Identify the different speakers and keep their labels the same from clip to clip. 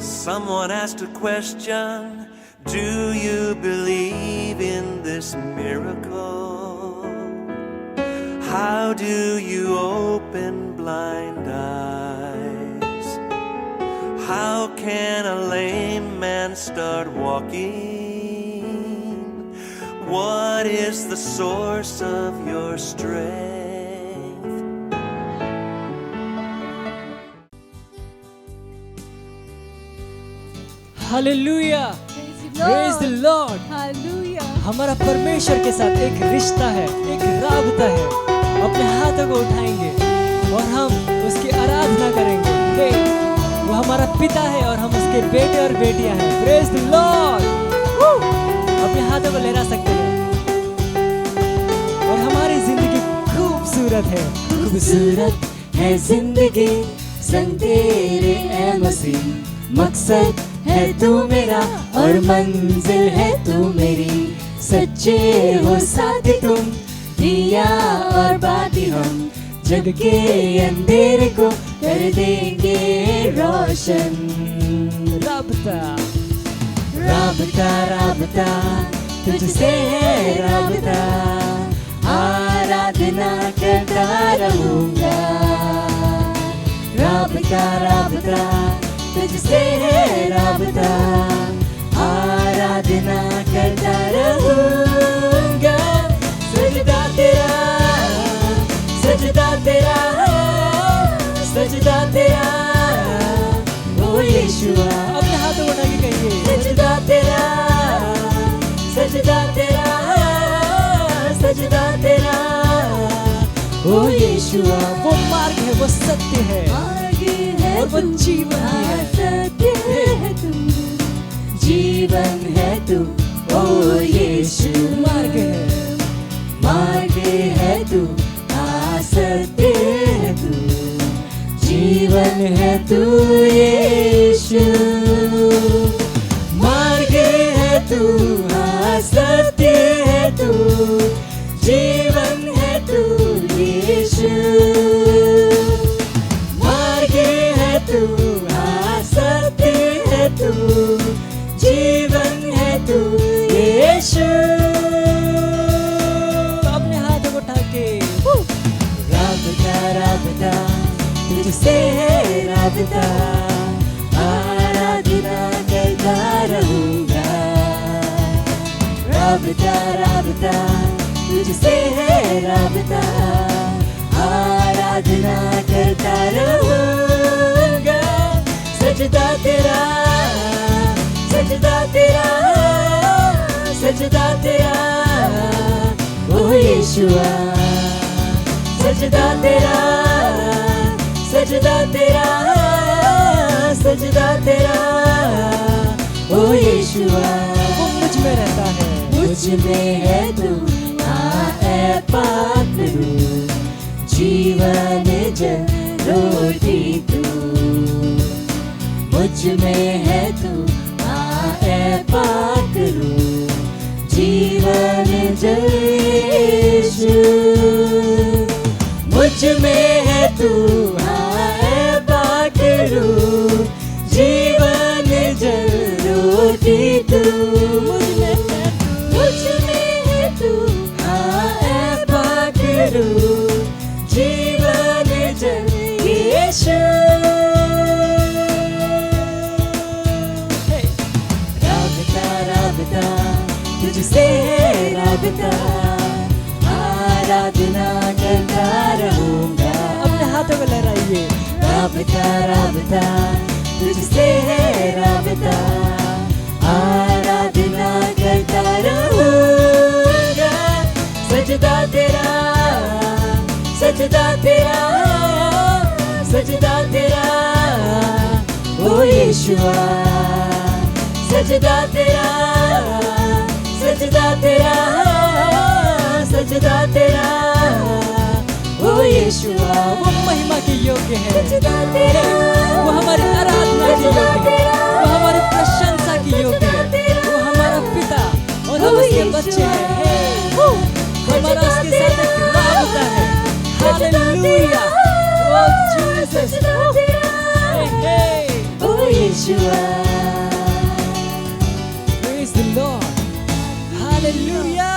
Speaker 1: Someone asked a question, do you believe in this miracle? How do you open blind eyes? How can a lame man start walking? What is the source of your strength?
Speaker 2: Hallelujah, praise the Lord.
Speaker 3: Hallelujah.
Speaker 2: हमारा परमेश्वर के साथ एक रिश्ता है, एक राबता है। अपने हाथों को उठाएंगे और हम उसकी आराधना करेंगे। वो हमारा पिता है और हम उसके बेटे और बेटियां हैं। Praise the Lord. अपने हाथों को लहरा सकते हैं और हमारी जिंदगी खूबसूरत है।
Speaker 4: खूबसूरत है जिंदगी संग तेरे ऐ मसीह, मकसद है तू मेरा और मंजिल है तू मेरी। सच्चे हो साथी तुम, दिया और बाती हम, जग के अंधेरे को कर देंगे रोशन।
Speaker 2: राबता
Speaker 4: राबता राबता तुझसे है राबता, आराधना करता रहूंगा। राबता राबता तुझसे है राबता, आराधना करता रहूंगा। सजदा तेरा, सजदा तेरा, सजदा तेरा ओ यीशुआ।
Speaker 2: अपने हाथों को उठा के कहिए,
Speaker 4: सजदा तेरा, सजदा तेरा, सजदा तेरा ओ यीशुआ।
Speaker 2: वो मार्ग है, वो सत्य है और वो जीवन भी है।
Speaker 4: सत्य है तू, जीवन है तू ओ यीशु।
Speaker 2: मार्ग है,
Speaker 4: मार्ग है तू, सत्य है तू, जीवन है तू यीशु। मार्ग है तू, सत्य है तू, जीवन है तू यीशु। मार्ग है तू, सत्य है तू, जीवन है तू यीशु।
Speaker 2: अपने हाथों को उठा के
Speaker 4: राबता राबता तुझसे है राबता, आराधना करता रहूंगा। राबता राबता तुझसे है राबता, आराधना करता रहूंगा। सजदा तेरा, सजदा तेरा, सजदा तेरा ओ यीशुआ। सजदा तेरा, सजदा तेरा, सजदा तेरा ओ यीशुआ।
Speaker 2: वो मुझ में रहता है,
Speaker 4: मुझ में है तू, ऐ पात्रू, जीवन जल रोटी तू। मुझ में है तू, ऐ पात्रू, जीवन जल यीशु। मुझ में है तू, ऐ पात्रू, जीवन जल रोटी तू। मुझ में है तू, ऐ पात्रू, जीवन जल यीशु। राबता राबता तुझसे है राबता, आराधना करता रहूंगा।
Speaker 2: अपने हाथों को लहराइए।
Speaker 4: राबता राबता तुझसे है राबता, आराधना करता रहूंगा। सजदा तेरा, सजदा तेरा, सजदा तेरा ओ यीशुआ। सजदा तेरा, सजदा तेरा, सजदा तेरा ओ यीशुआ।
Speaker 2: वो महिमा के योग्य है,
Speaker 4: सजदा तेरा,
Speaker 2: वो हमारी आराधना के योग्य है, वो हमारी प्रशंसा की योग्य है। वो हमारा पिता और हम उसके बच्चे हैं। हमारा उसके साथ एक राबता है। Hallelujah, O Jesus.
Speaker 4: Yeshua.
Speaker 2: Praise the Lord. Hallelujah.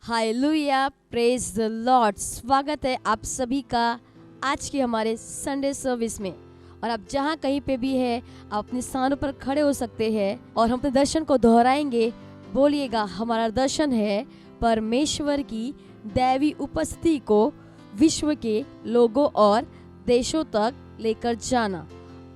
Speaker 3: Hallelujah, praise the Lord. स्वागत है आप सभी का आज के हमारे संडे सर्विस में। और आप जहाँ कहीं पे भी है, आप अपने स्थानों पर खड़े हो सकते हैं और हम अपने दर्शन को दोहराएंगे। बोलिएगा, हमारा दर्शन है परमेश्वर की दैवी उपस्थिति को विश्व के लोगों और देशों तक लेकर जाना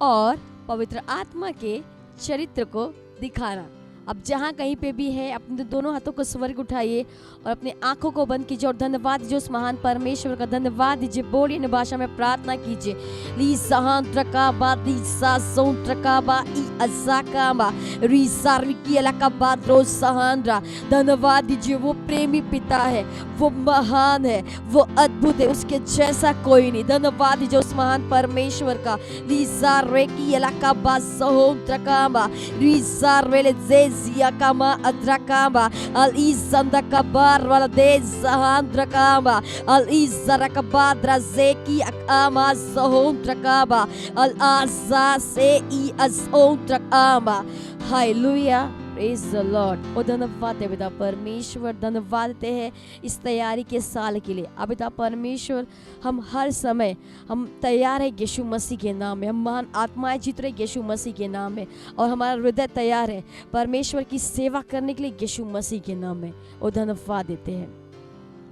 Speaker 3: और पवित्र आत्मा के चरित्र को दिखाना। अब जहाँ कहीं पे भी है, अपने दोनों हाथों को स्वर्ग उठाइए और अपने आंखों को बंद कीजिए और धन्यवाद दीजिए उस महान परमेश्वर का। धन्यवाद दीजिए, बोलिए इन भाषा में प्रार्थना कीजिए। ली सहांत्रका बा दी सा सौंत्रका बा ई अज़ाका बा री सार्विकी अलका बा रो सहांद्रा। धन्यवाद दीजिए, वो प्रेमी पिता है, वो महान है, वो अद्भुत है, उसके जैसा कोई नहीं। धन्यवाद दीजिए उस महान परमेश्वर का। ली सार्वेकी अलका बा सहोंत्रका बा री सार्वेले जिया कामा अद्रकाबा अल इज़ंदा कबार वाला दे ज़हांद्रकाबा अल इज़रकबा द्रज़ेकी अकामा ज़होंद्रकाबा अल आज़ा से ई अज़होंद्रकाबा। Hallelujah, praise the Lord. और धन्यवाद है पिता परमेश्वर, धन्यवाद देते हैं इस तैयारी के साल के लिए। अब पिता परमेश्वर, हम हर समय हम तैयार है यीशु मसीह के नाम में। हम महान आत्माएं जीत रहे यीशु मसीह के नाम में और हमारा हृदय तैयार है परमेश्वर की सेवा करने के लिए यीशु मसीह के नाम में। और धन्यवाद देते हैं।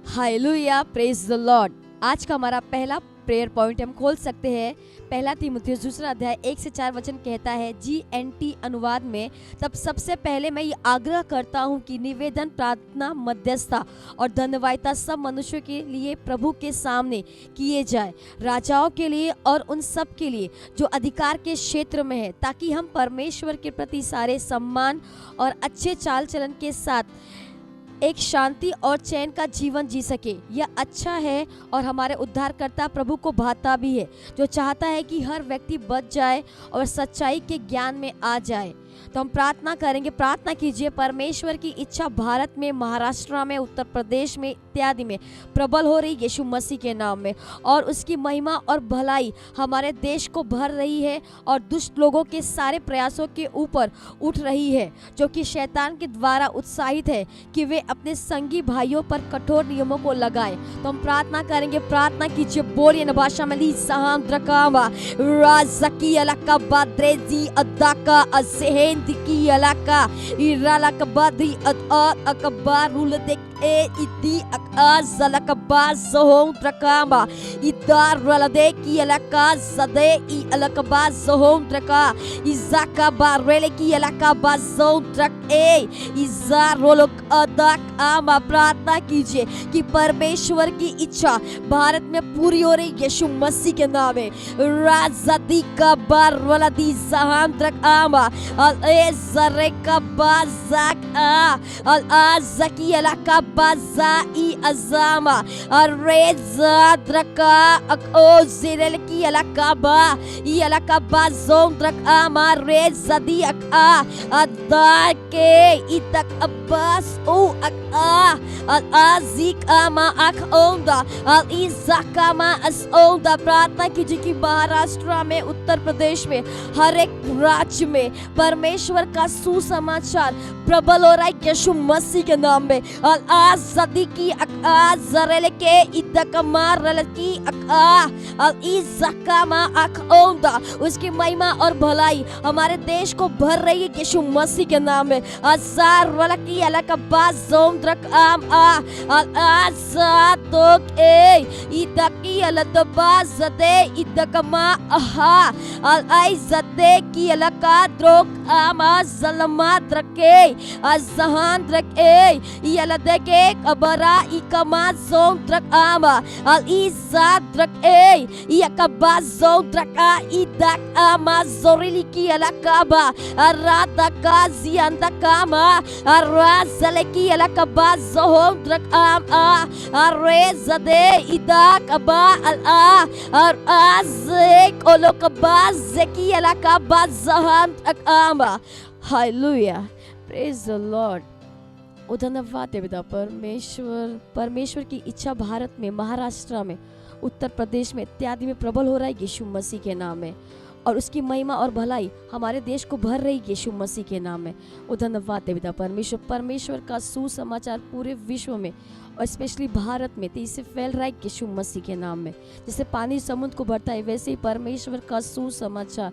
Speaker 3: Hallelujah, praise the Lord. आज का हमारा पहला प्रेयर पॉइंट हम खोल सकते हैं। पहला तीमुथियुस 2 अध्याय 1 से 4 वचन कहता है, GNT अनुवाद में, तब सबसे पहले मैं ये आग्रह करता हूँ कि निवेदन, प्रार्थना, मध्यस्थता और धन्यवादिता सब मनुष्यों के लिए प्रभु के सामने किए जाए, राजाओं के लिए और उन सब के लिए जो अधिकार के क्षेत्र में है, ताकि हम परमेश्वर के प्रति सारे सम्मान और अच्छे चाल चलन के साथ एक शांति और चैन का जीवन जी सके। यह अच्छा है और हमारे उद्धारकर्ता प्रभु को भाता भी है, जो चाहता है कि हर व्यक्ति बच जाए और सच्चाई के ज्ञान में आ जाए। तो हम प्रार्थना करेंगे। प्रार्थना कीजिए, परमेश्वर की इच्छा भारत में, महाराष्ट्र में, उत्तर प्रदेश में इत्यादि में प्रबल हो रही यीशु मसीह के नाम में, और उसकी महिमा और भलाई हमारे देश को भर रही है और दुष्ट लोगों के सारे प्रयासों के ऊपर उठ रही है, जो कि शैतान के द्वारा उत्साहित है कि वे अपने संगी भाइयों पर कठोर नियमों को लगाए। तो हम प्रार्थना करेंगे। प्रार्थना कीजिए, बोलिए न भाषा में। ली सहांद्रकावा राजकी अलका बाद्रेजी अद्दाका असेहेंदी की अलका इरालका बाद्री अकबारुल देख ए इदी अकाज़लका बाज़हों ट्रकाबा इदार रलदे की अलका ज़दे ई अलका बाज़हों ट्रका इज़ाका बारेले की अलका बाज़हों ट्रक ए इज़ार रोलोक अदाक आमा। प्रार्थना कीजिए कि परमेश्वर की इच्छा भारत में पूरी हो रही यीशु मसीह के नाम में। राज़दी का बार रलदी ज़हान ट्रक आमा अल ए ज़रे का बाज़ाक आ अल आज़की अलका बाज़ाई अज़ामा अरेज़ा द्रका अको ज़िरल की अलकाबा ई अलका बाज़ों द्रक आमा रेज़दी अका अदा के इतक अब्बास ओ अका अल आज़िक आमा अक ओंदा अल इज़ाका मा अस ओंदा। प्रार्थना कीजिए कि महाराष्ट्र में, उत्तर प्रदेश में, हर एक राज्य में परमेश्वर का सुसमाचार प्रबल हो रहा है यीशु मसीह के नाम में। अल आज़दी की अका ज़रेल के इदकमा रल की अका अल इज़ाका मा अक ओंदा। उसकी महिमा और भलाई हमारे देश को भर रही है यीशु मसीह के नाम में। अज़ार वाला की अलका बाज़ों द्रक आम आ अल आज़ादोक ए इदकी अलदबा ज़दे इदकमा अहा अल आइज़दे की अलका द्रोक आमा ज़लमा द्रके अज़हान द्रके यलदके अबरा इकमा ज़ों द्रक आमा अल इज़ा द्रके यकबा ज़ों द्रका इदक आमा ज़ोरिली की अलकाबा अरादका ज़ियंदकामा अराज़ले की अलकबा ज़ों द्रक आम आ अरेज़दे इदक अबा अल आ अराज़ेक ओलोकबा ज़की अलकबा ज़हान द्रक आमा। Hallelujah, praise the Lord. ओ धन्यवाद है पिता परमेश्वर। परमेश्वर की इच्छा भारत में, महाराष्ट्र में, उत्तर प्रदेश में इत्यादि में प्रबल हो रहा है यीशु मसीह के नाम में, और उसकी महिमा और भलाई हमारे देश को भर रही यीशु मसीह के नाम में। ओ धन्यवाद है पिता परमेश्वर। परमेश्वर का सुसमाचार पूरे विश्व में और स्पेशली भारत में तेजी से फैल रहा है यीशु मसीह के नाम में। जैसे पानी समुद्र को भरता है, वैसे ही परमेश्वर का सुसमाचार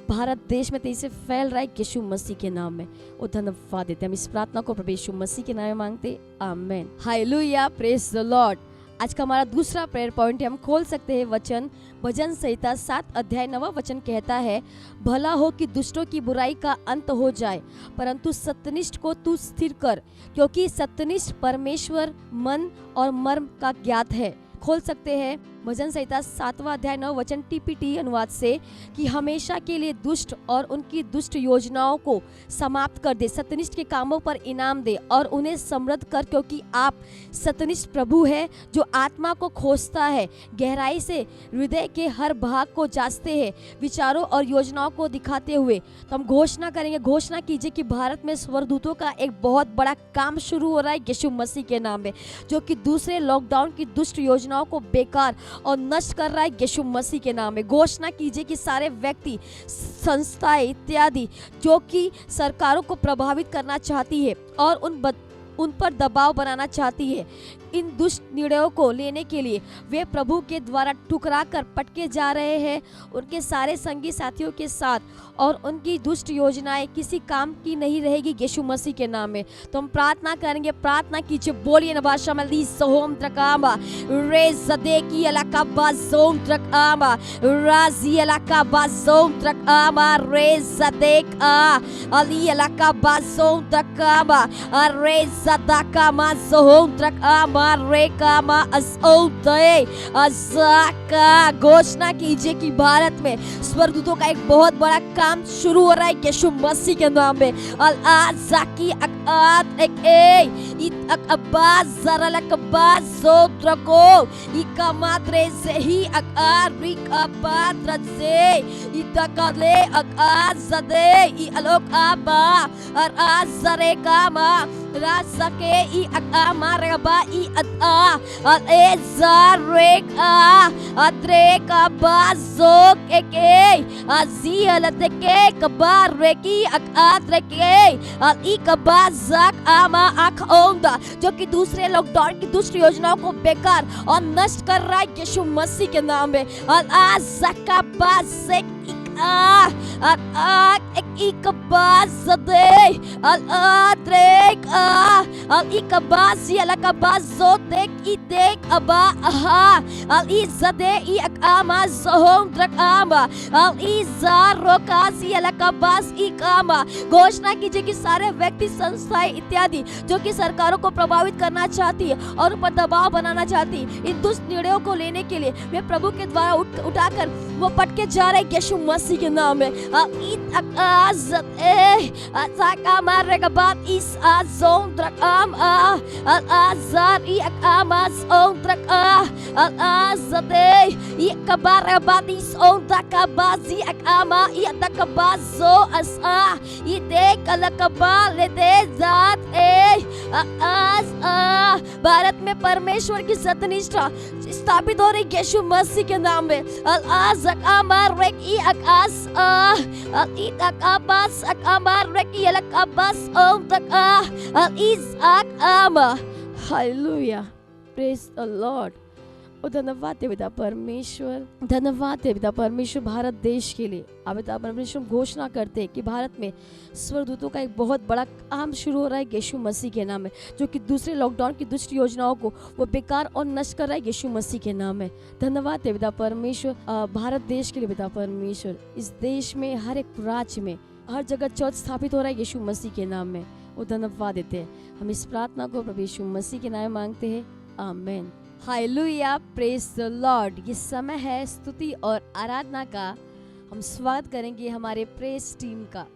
Speaker 3: भारत देश में तेजी से फैल रहा है यीशु मसीह के नाम में। ओ धन्यवाद देते हम इस प्रार्थना को प्रभु यीशु मसीह के नाम में मांगते, amen. Hallelujah, praise the Lord. आज का हमारा दूसरा प्रेयर पॉइंट है, हम खोल सकते हैं वचन, भजन संहिता 7 अध्याय 9 वचन कहता है, भला हो कि दुष्टों की बुराई का अंत हो जाए, परंतु सत्यनिष्ठ को तू स्थिर कर, क्योंकि सत्यनिष्ठ परमेश्वर मन और मर्म का ज्ञात है। खोल सकते हैं भजन संहिता 7वां अध्याय 9 वचन टीपीटी अनुवाद से, कि हमेशा के लिए दुष्ट और उनकी दुष्ट योजनाओं को समाप्त कर दे, सत्यनिष्ठ के कामों पर इनाम दे और उन्हें समृद्ध कर, क्योंकि आप सत्यनिष्ठ प्रभु है जो आत्मा को खोजता है, गहराई से हृदय के हर भाग को जांचते हैं, विचारों और योजनाओं को दिखाते हुए। तो हम घोषणा करेंगे, घोषणा कीजिए कि भारत में स्वर्गदूतों का एक बहुत बड़ा काम शुरू हो रहा है यीशु मसीह के नाम में, जो कि दूसरे लॉकडाउन की दुष्ट योजनाओं को बेकार और नष्ट कर रहा है यीशु मसीह के नाम में। घोषणा कीजिए कि सारे व्यक्ति, संस्थाएं इत्यादि जो कि सरकारों को प्रभावित करना चाहती है और उन पर दबाव बनाना चाहती है, इन दुष्ट निर्णयों को लेने के लिए वे प्रभु के द्वारा ठुकरा कर पटके जा रहे हैं, उनके सारे संगी साथियों के साथ, और उनकी दुष्ट योजनाएं किसी काम की नहीं रहेगी यीशु मसीह के नाम में। तो हम प्रार्थना करेंगे, प्रार्थना कीजिए, बोलिए ना भाषा में, ली सोम त्रकामा रे जदेकी अलका बाजोम त्रकामा राजी अलका बाजोम त्रकामा रे जदेका अली अलका बाजोम त्रकामा रे जदाका मा सोम त्रकामा घोषणा कीजिए कि भारत में स्वर्गदूतों का एक बहुत बड़ा काम शुरू हो रहा है यीशु मसीह के नाम में। जो कि दूसरे लॉकडाउन की दुष्ट योजनाओं को बेकार और नष्ट कर रहा है यीशु मसीह के नाम में। घोषणा कीजिए कि सारे व्यक्ति, संस्थाएं इत्यादि जो कि सरकारों को प्रभावित करना चाहती है और ऊपर दबाव बनाना चाहती है, इन दुष्ट निर्णयों को लेने के लिए वे प्रभु के द्वारा उठाकर वो पटके जा रहे यीशु मसीह के नाम में। भारत में परमेश्वर की सत्यनिष्ठा स्थापित हो रही यीशु मसीह के नाम में। Hallelujah, praise the Lord. धन्यवाद है पिता परमेश्वर, धन्यवाद है पिता परमेश्वर भारत देश के लिए। अब पिता परमेश्वर घोषणा करते हैं कि भारत में स्वर्गदूतों का एक बहुत बड़ा काम शुरू हो रहा है यीशु मसीह के नाम में, जो कि दूसरे लॉकडाउन की दुष्ट योजनाओं को वो बेकार और नष्ट कर रहा है यीशु मसीह के नाम में। धन्यवाद है पिता परमेश्वर भारत देश के लिए। पिता परमेश्वर इस देश में हर एक राज्य में हर जगह चर्च स्थापित हो रहा है यीशु मसीह के नाम में। वो धन्यवाद देते हैं। हम इस प्रार्थना को प्रभु यीशु मसीह के नाम में मांगते हैं, आमीन। Hallelujah, praise the Lord. ये समय है स्तुति और आराधना का। हम स्वागत करेंगे हमारे प्रेज टीम का।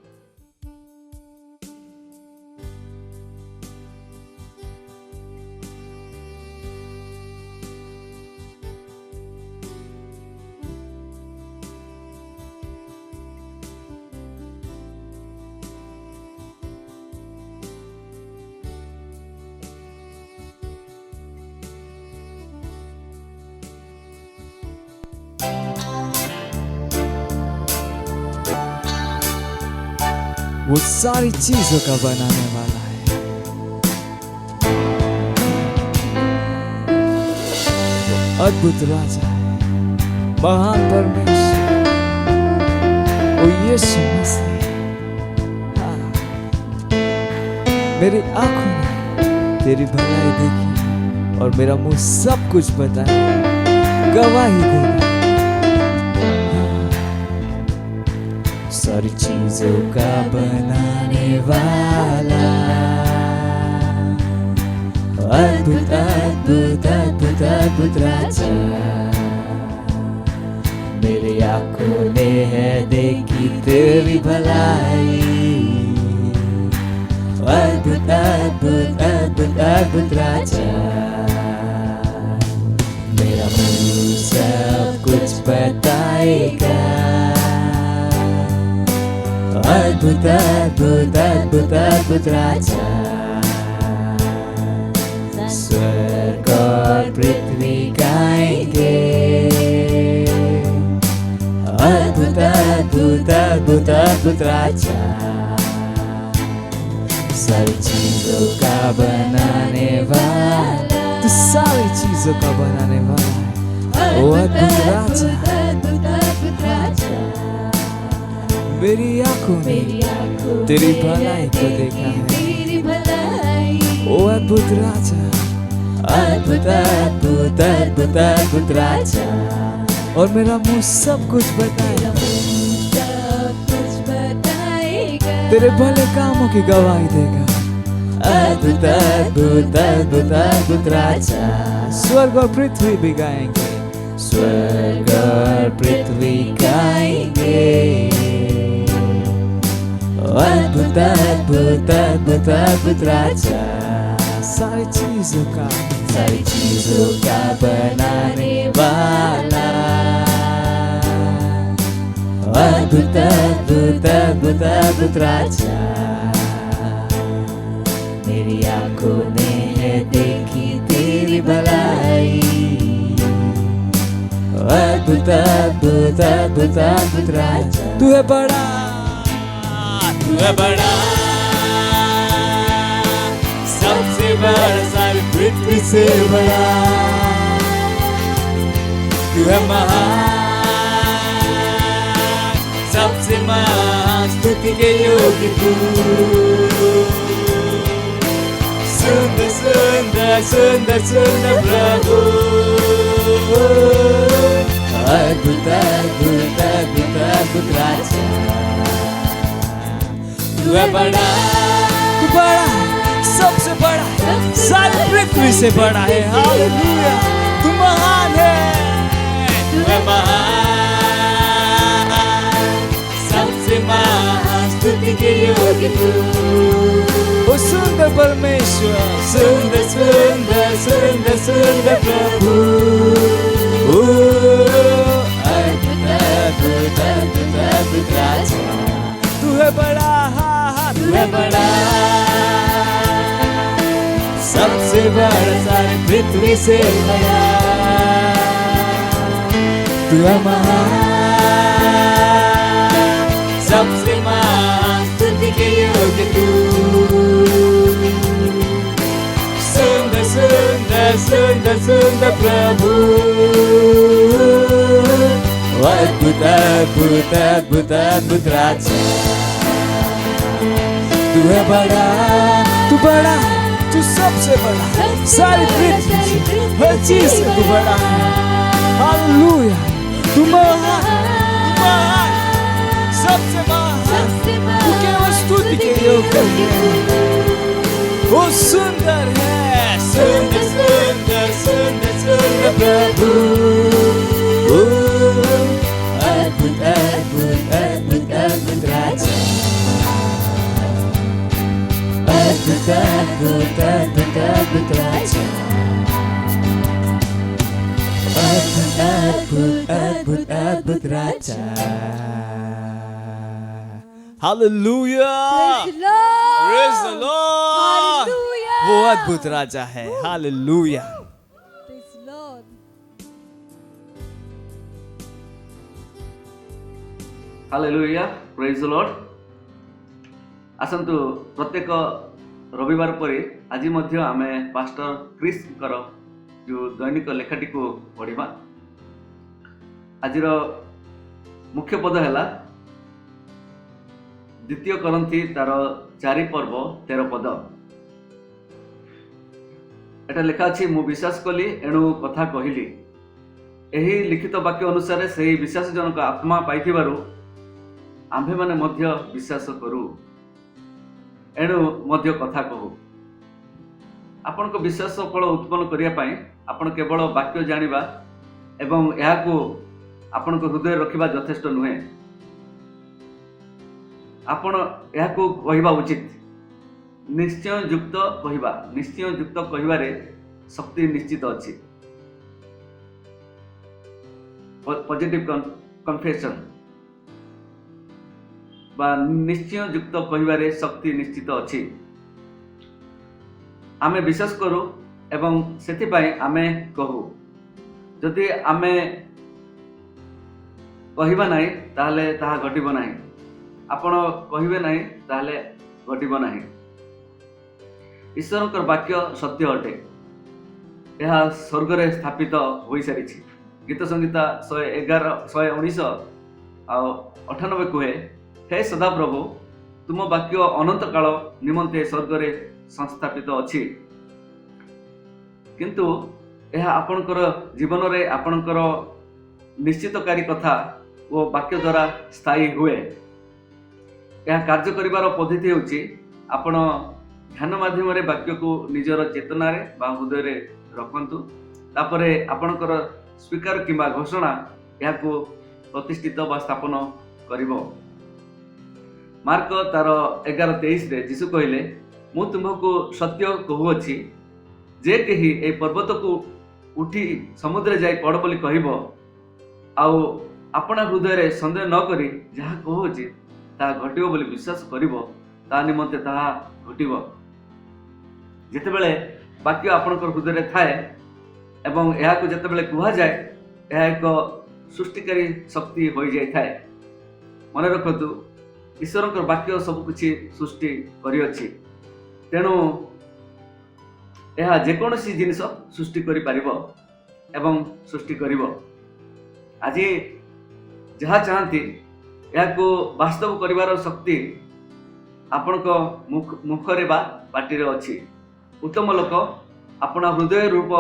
Speaker 2: वो सारी चीजों का बनाने वाला है। अद्भुत राजा है, महान परमेश्वर, वो यीशु मसीह। हाँ। मेरी आंखों ने तेरी भलाई देखी और मेरा मुंह सब कुछ बताए, गवाही देगा। सारी चीजों का बनाने वाला, अद्भुत अद्भुत अद्भुत अद्भुत राजा, मेरी आंखों ने है देखी तेरी भलाई। अद्भुत अद्भुत अद्भुत अद्भुत राजा, मेरा मुंह सब कुछ बताएगा। अद्भुत अद्भुत अद्भुत अद्भुत राजा, स्वर्ग और पृथ्वी गाएंगे। अद्भुत अद्भुत अद्भुत अद्भुत राजा, सारी चीजों का बनाने वाला, तू सारी चीजों का बनाने वाला है। ओ अद्भुत राजा,
Speaker 3: अद्भुत अद्भुत राजा,
Speaker 2: मेरी आंखों ने तेरी भलाई को देखा है।
Speaker 3: तेरी भलाई।
Speaker 2: ओ अद्भुत राजा, अद्भुत अद्भुत अद्भुत अद्भुत राजा, और मेरा मुंह सब कुछ बताएगा।
Speaker 3: सब कुछ बताएगा।
Speaker 2: तेरे भले कामों की गवाही देगा। अद्भुत अद्भुत अद्भुत अद्भुत राजा, स्वर्ग और पृथ्वी भी गाएंगे। स्वर्ग और पृथ्वी गाएंगे। अद्भुत अद्भुत अद्भुत अद्भुत राजा, सारी चीजों का बनाने वाला। अद्भुत अद्भुत अद्भुत अद्भुत राजा, मेरी आंखों ने है देखी तेरी भलाई। अद्भुत अद्भुत अद्भुत अद्भुत राजा, तू है बड़ा, तू है बड़ा, सबसे बड़ा, सारी पृथ्वी से बड़ा। तू है महान, सबसे महान, स्तुति के योग्य तू। सुंदर सुंदर सुंदर सुंदर प्रभु। अद्भुत अद्भुत अद्भुत अद्भुत राजा, तू है बड़ा, तू बड़ा, सबसे बड़ा, सारी पृथ्वी से बड़ा है। हालेलुया, तू महान है, तू है महान, सबसे महान, स्तुति के योग्य तू। ओ सुंदर परमेश्वर, सुंदर सुंदर सुंदर सुंदर प्रभु। अद्भुत अद्भुत अद्भुत अद्भुत राजा, तू है बड़ा, तू है बड़ा, सबसे बड़ा, सारी पृथ्वी से बड़ा। तू है महान, सबसे महान, स्तुति के योग्य तू। सुंदर सुंदर सुंदर सुंदर प्रभु। अद्भुत अद्भुत अद्भुत अद्भुत राजा, तू है बड़ा, तू बड़ा, तू सबसे बड़ा, सारी पृथ्वी से, हर चीज से तू बड़ा है। हालेलुया, तू महान, महान, सबसे महान, तू केवल स्तुति के योग्य है। वो सुंदर है, सुंदर सुंदर सुंदर सुंदर प्रभु। अद्भुत अद्भुत अद्भुत अद्भुत राजा, अद्भुत अद्भुत अद्भुत अद्भुत राजा, अद्भुत अद्भुत अद्भुत अद्भुत राजा। Hallelujah, praise the Lord. वो अद्भुत राजा है। Hallelujah.
Speaker 1: Hallelujah. Praise the Lord.
Speaker 5: आसतु प्रत्येक रविवार पर आज आम पास्टर क्रिस्कर जो दैनिक लेखाटी को पढ़ा। आज मुख्य पद है द्वितीय करंथी तार 4 पर्व 13 पद। एटा लेखा अछि, मु विश्वास कली एणु कथा कहली। एही लिखित वाक्य अनुसार से विश्वास जनक आत्मा पाइथिबारु आम्भे माने मध्य विश्वास करू, एणु मध्य कथा कहू। आपनको विश्वास फल उत्पन्न करिया पई आपण केवल वाक्य जानिबा एवं याको आपनको हृदय रखिबा यथेष्ट नुहे। आपण याको कहिबा उचित। निश्चय युक्त कहिबा, निश्चय युक्त कहिबारे शक्ति निश्चित अछि। पॉजिटिव कन्फेशन बा निश्चय युक्त कहिबारे शक्ति निश्चित अछि। आमे विश्वास करू एवं सेति पई आमे कहू। जदि आमे कहिबा नाही ताहले ताहा घटिबो नाही। आपण कहिबे नाही ताहले घटिबो नाही। ईश्वरकर वाक्य सत्य अटे। यह स्वर्ग रे स्थापित हो सारी। गीत संगीता 119 और 98 कहे, हे सदा प्रभु तुम वाक्य अनंत काल निमंते स्वर्ग रे संस्थापित अछि। किंतु यह आपणकर जीवन रे आपणकर निश्चितकारी कथा वो वाक्य द्वारा स्थायी हुए। यह कार्य करिवार पद्धति होछि आपण ध्यान माध्यम रे वाक्य को निजर चेतना रे बा हृदय रे रखंतु। तापरे आपणकर स्वीकार किंबा घोषणा याको प्रतिष्ठित बा स्थापन करिवो। मार्क तार 11:23 रे यीशु कहिले, मु तुमको सत्य कहूअछि जे केही ए पर्वत को उठी समुद्र जाई पड़ बोली कहिबो आउ आपण हृदय रे संदेह न करी जहा कहूछि ता घटिबो बोली विश्वास करिवो, ता निमंते ताहा घटिबो। जेतेबेले वाक्य आपणकर हृदय रे थाए एवं याको जेतेबेले कुहा जाए यह एक सृष्टिकारी शक्ति हो जाय थाए। मन रखतु, ईश्वरकर वाक्य सब किछि सृष्टि करि अछि। तेणु यह जेकोसी जिनिस सृष्टि करि पारिबो एवं सृष्टि करिवो। आज जहा चाहती याको वास्तव करिवार शक्ति आपणको मुखरे बा पाटी रे अछि। उत्तम लोक अपना हृदय रूप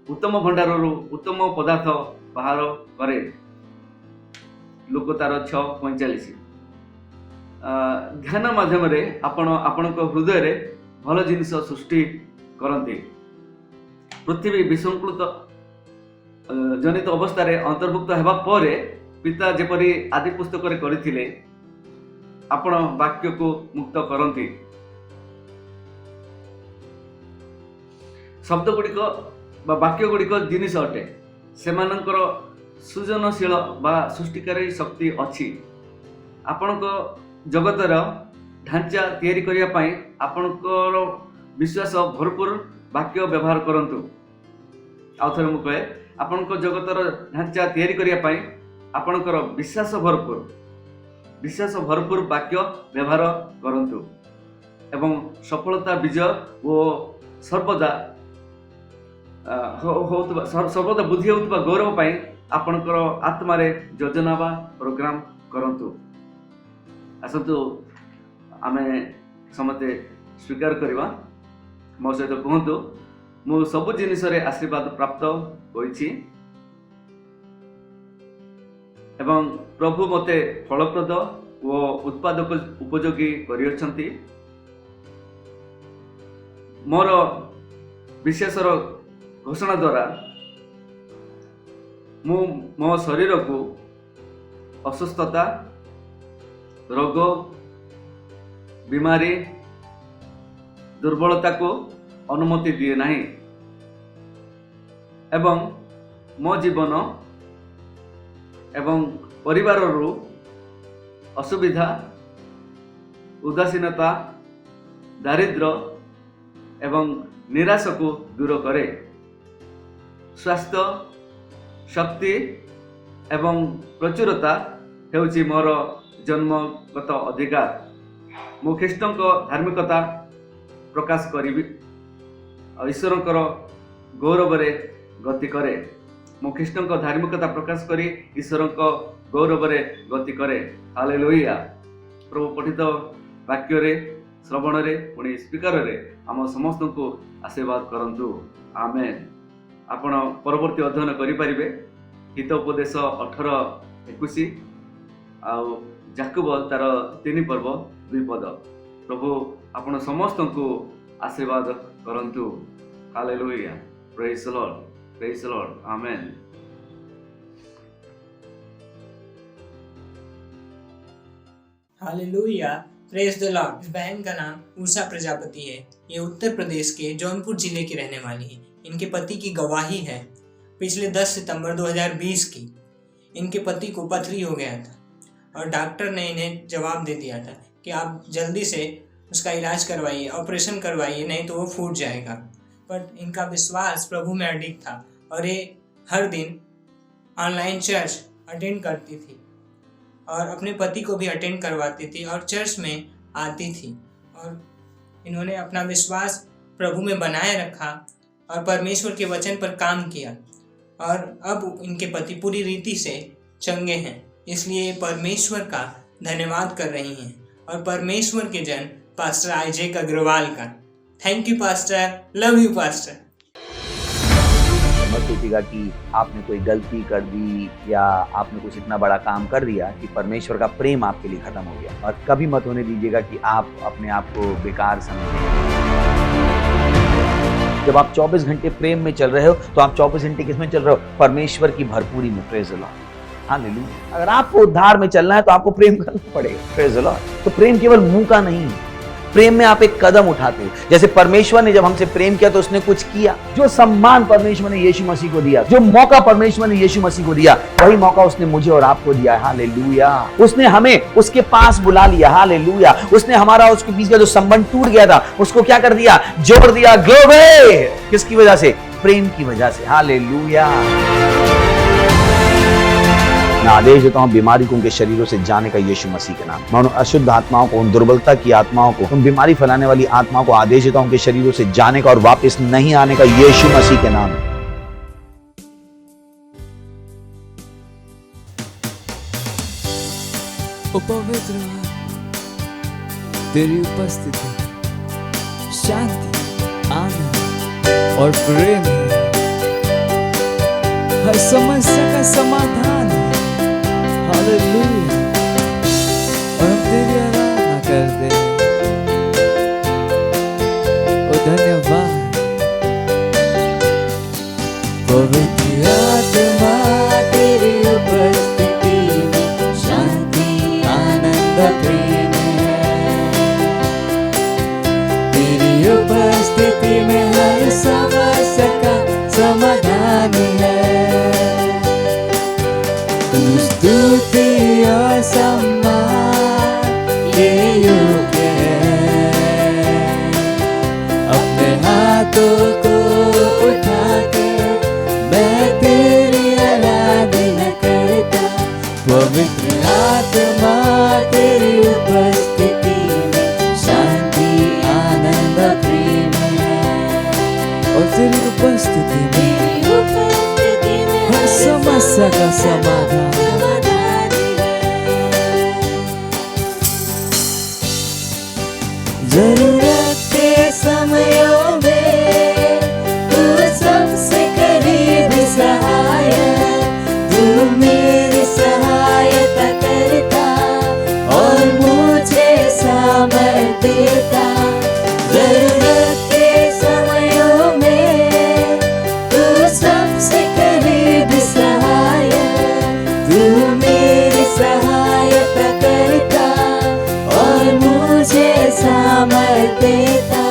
Speaker 5: उत्तम भंडाररू उत्तम पदार्थ बाहर करे। लोक तार 6:45। ध्यान माध्यम रे आपण हृदय रे भल जिनिस सृष्टि करती। पृथ्वी विसंकृत जनित अवस्था रे अंतर्भुक्त हेबा परे पिता जेपरी आदि पुस्तक रे करथिले आपण वाक्य को मुक्त करती। शब्द गुड़िक बा वाक्य गुड़िक जिनिस अटे। सेमानंकर सृजनशील बा सृष्टिकारी शक्ति अछि। आपणक जगतर ढांचा तैयारी करिया पई आपणकर विश्वास भरपूर वाक्य व्यवहार करंतु। आउथरे मु कहे, आपणक जगतर ढांचा तैयारी करिया पई आपणकर विश्वास भरपूर वाक्य व्यवहार करंतु एवं सफलता विजय वो सर्वदा सर्वदा बुद्धि होतबा गौरव पाई आपणकर आत्मा रे योजना बा प्रोग्राम करंतु। आसतु आमे समते स्वीकार करबा। मो सहित कहंतु, मु सब जिनिस रे आशीर्वाद प्राप्त होईछि एवं प्रभु मते फलप्रद ओ उत्पादक उपयोगी करियछंती। मोर विशेषर घोषणा द्वारा मु मो शरीर को असुस्थता, रोग, बीमारी, दुर्बलता को अनुमति दिए नहीं एवं मो जीवन एवं परिवार रू असुविधा, उदासीनता, दारिद्र्य एवं निराश को दूर करे। स्वास्थ्य, शक्ति एवं प्रचुरता हेउची मोर जन्मगत अधिकार। मु ख्रीष्ट धार्मिकता प्रकाश करी ईश्वर गौरव गति करे। मु ख्रीष्ट धार्मिकता प्रकाश करी ईश्वर गौरव गति करे। हालेलुया। प्रभु पठित वाक्य रे श्रवण रे पुणी स्पीकर रे आम समस्त को आशीर्वाद करंतु। आमेन। आपण परवर्ती अध्ययन करि परिबे हितोपदेश 18:21 आउ जाकब तार 3 पर्व 2 पद। प्रभु आपण समस्त को आशीर्वाद करंतु। Hallelujah. Praise the Lord. Praise the Lord. Amen.
Speaker 6: Hallelujah. Praise the Lord. इस बहन का नाम उषा प्रजापति है। ये उत्तर प्रदेश के जौनपुर जिले की रहने वाली है। इनके पति की गवाही है पिछले 10 सितंबर 2020 की इनके पति को पथरी हो गया था और डॉक्टर ने इन्हें जवाब दे दिया था कि आप जल्दी से उसका इलाज करवाइए, ऑपरेशन करवाइए, नहीं तो वो फूट जाएगा। बट इनका विश्वास प्रभु में अडिग था और ये हर दिन ऑनलाइन चर्च अटेंड करती थी और अपने पति को भी अटेंड करवाती थी और चर्च में आती थी और इन्होंने अपना विश्वास प्रभु में बनाए रखा और परमेश्वर के वचन पर काम किया और अब इनके पति पूरी रीति से चंगे हैं। इसलिए परमेश्वर का धन्यवाद कर रही हैं और परमेश्वर के जन पास्टर आइजैक अग्रवाल का। Thank you pastor, love you pastor.
Speaker 7: मत सोचिएगा कि आपने कोई गलती कर दी या आपने कुछ इतना बड़ा काम कर दिया कि परमेश्वर का प्रेम आपके लिए खत्म हो गया। और कभी मत होने दीजिएगा कि आप अपने आप को बेकार समझें। जब आप 24 घंटे प्रेम में चल रहे हो तो आप 24 घंटे किसमें चल रहे हो? परमेश्वर की भरपूरी में। Praise the Lord. हालेलुया। अगर आपको उद्धार में चलना है तो आपको प्रेम करना पड़ेगा। Praise the Lord. तो प्रेम केवल मुंह का नहीं है, प्रेम में आप एक कदम उठाते हो। जैसे परमेश्वर ने जब हमसे प्रेम किया तो उसने कुछ किया। जो सम्मान परमेश्वर ने यीशु मसीह को दिया, जो मौका परमेश्वर ने यीशु मसीह को दिया, वही मौका उसने मुझे और आपको दिया। हालेलुया। उसने हमें उसके पास बुला लिया। हालेलुया। उसने हमारा उसके बीच का जो संबंध टूट गया था उसको क्या कर दिया? जोड़ दिया। ग्लोरी। किसकी वजह से? प्रेम की वजह से। हालेलुया। मैं आदेश देता हूं बीमारी को उनके शरीरों से जाने का यीशु मसीह के नाम। मैं उन अशुद्ध आत्माओं को, उन दुर्बलता की आत्माओं को, उन बीमारी फैलाने वाली आत्माओं को आदेश देता हूं उनके शरीरों से जाने का और वापस नहीं आने का यीशु मसीह के नाम।
Speaker 2: ओ पवित्र तेरी उपस्थिति, शांति, आनंद और प्रेम है। हर समस्या का समाधान है। हालेलुया। और हम तेरी आराधना करते हैं। ओ धन्यवाद।
Speaker 4: पवित्र आत्मा तेरी उपस्थिति में शांति, आनंद, प्रेम है। तेरी उपस्थिति में हर समस्या का समाधान है। स्तुति और सम्मान ये योग्य है। अपने हाथों को उठा के मैं तेरी आराधना करता। पवित्र आत्मा तेरी उपस्थिति में शांति, आनंद, प्रेम है।
Speaker 2: और तेरी उपस्थिति में हर समस्या का समाधान।
Speaker 4: जरूरत के समयों में तू सबसे करीब सहायक, तू मेरी सहायता करता और मुझे सामर्थ देता। जरूरत के समयों में तू सबसे करीब सहायक, तू मेरी सहायता करता और मुझे सामर्थ देता।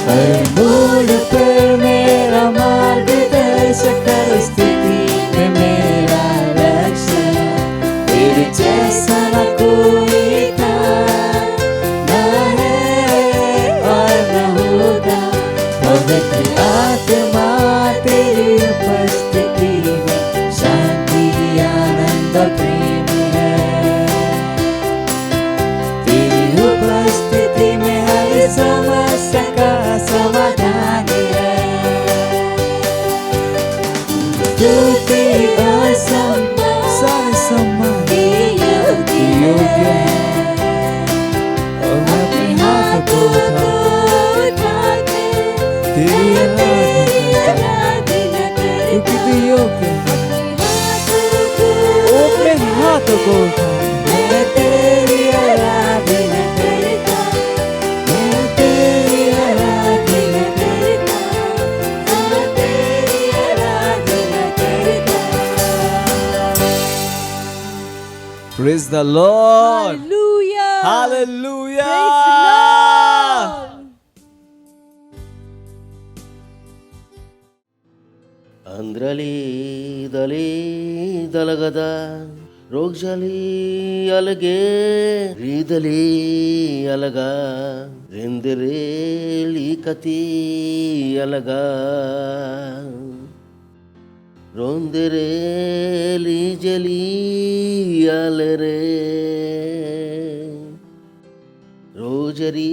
Speaker 4: हर मोड़ पर मेरा मार्गदर्शक, हर स्थिति में मेरा लक्ष्य। तेरे जैसा न कोई था, न है और न होगा। पवित्र आत्मा तेरी उपस्थिति में शांति, आनंद, प्रेम है। तेरी उपस्थिति स्तुति और सम्मान
Speaker 2: सारे सम्मान
Speaker 4: के योग्य
Speaker 2: योग्य
Speaker 4: है।
Speaker 2: और मैं अपने हाथ को
Speaker 4: उठा के
Speaker 2: तेरी आराधना
Speaker 4: आराधना
Speaker 2: क्योंकि
Speaker 4: करता
Speaker 2: तू योग्य है। वो अपने हाथों को उठाए
Speaker 4: मैं तेरी आराधना करता, मैं तेरी आराधना करता, मैं तेरी आराधना करता।
Speaker 2: Praise the Lord.
Speaker 3: Hallelujah.
Speaker 2: Hallelujah.
Speaker 3: Praise the Lord.
Speaker 8: ಅಂದ್ರಲಿ ದಲಿ ದಲಗದ ರೋಗ್ಜಲಿ ಅಲಗೆ ರೀದಲಿ ಅಲಗ ರಿಂದಿರೇಲಿ ಕತಿ ಅಲಗ ರೋಂದಿರೇಲಿ ಜಲಿ ಅಲರೆ ರೋಜರಿ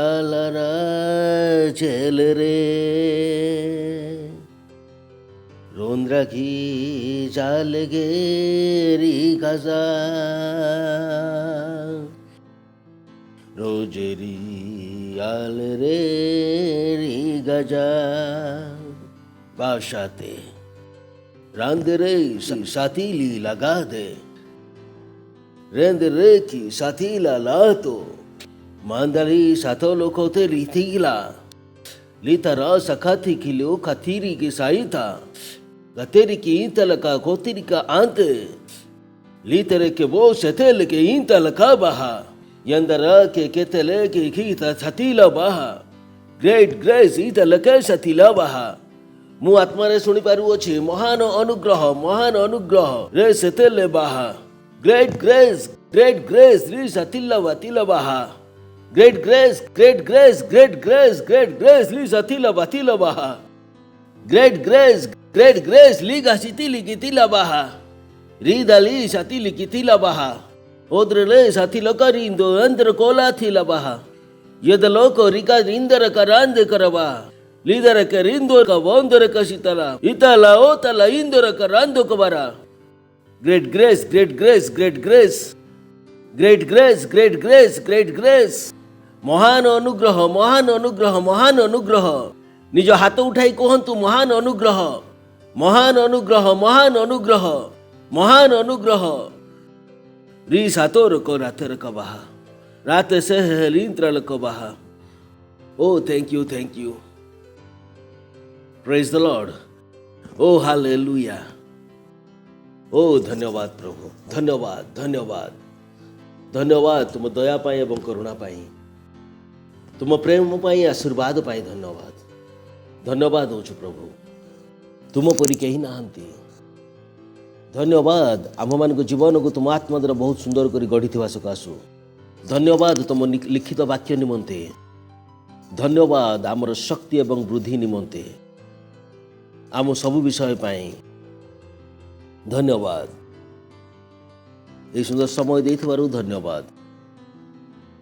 Speaker 8: ಅಲರ ಚೆಲರೆ रोंद्रखी चाल गेरी खजा रोजरी आल रे री गजा बाशाते रांद रे साथीली लगा दे रेंद रे की साथीला लातो मांदली साथो लोको ते रीतीला लीतरा सखाती खिलो खतीरी की साईता गतेरिकी इंतलका कोतिरिका आंत लीतरे के वो सेतेल के इंतलका बहा यंदरा के केतले के खीता छतीला बहा ग्रेट ग्रेस इंतलके छतीला बहा मु आत्मारे सुनी पारु अछि महान अनुग्रह रे सेतेले बहा ग्रेट ग्रेस री छतीला बहा ग्रेट ग्रेस ली छतीला बहा ग्रेट ग्रेस लीगा सितिली कितिला बहा रीदाली सतिली कितिला बहा ओद्रले सतिलो करिंदो अंदर कोला थिला बहा यदलोको रिका रिंदर करांद करबा लीदर के रिंदो का वोंदर का सितला इतला ओतला इंदर करांदो कबरा ग्रेट ग्रेस महान अनुग्रह निज हाथ उठाई कहतु महान अनुग्रह री सातोर को रातर कबाहा रात से लींत्रल कबाहा oh thank you praise the Lord oh hallelujah oh धन्यवाद प्रभु धन्यवाद तुम दया पाई एवं करुणा पाई तुम प्रेम पाई आशीर्वाद पाई धन्यवाद होछु प्रभु तुम परी कही नाहंती धन्यवाद आम मान जीवन को तुम आत्मा द्वारा बहुत सुंदर कर गढ़ी सकाशु धन्यवाद तुम लिखित वाक्य निमंते धन्यवाद आमर शक्ति एवं वृद्धि निमंते आम सबु विषय पाई धन्यवाद ये सुंदर समय देथिबारु धन्यवाद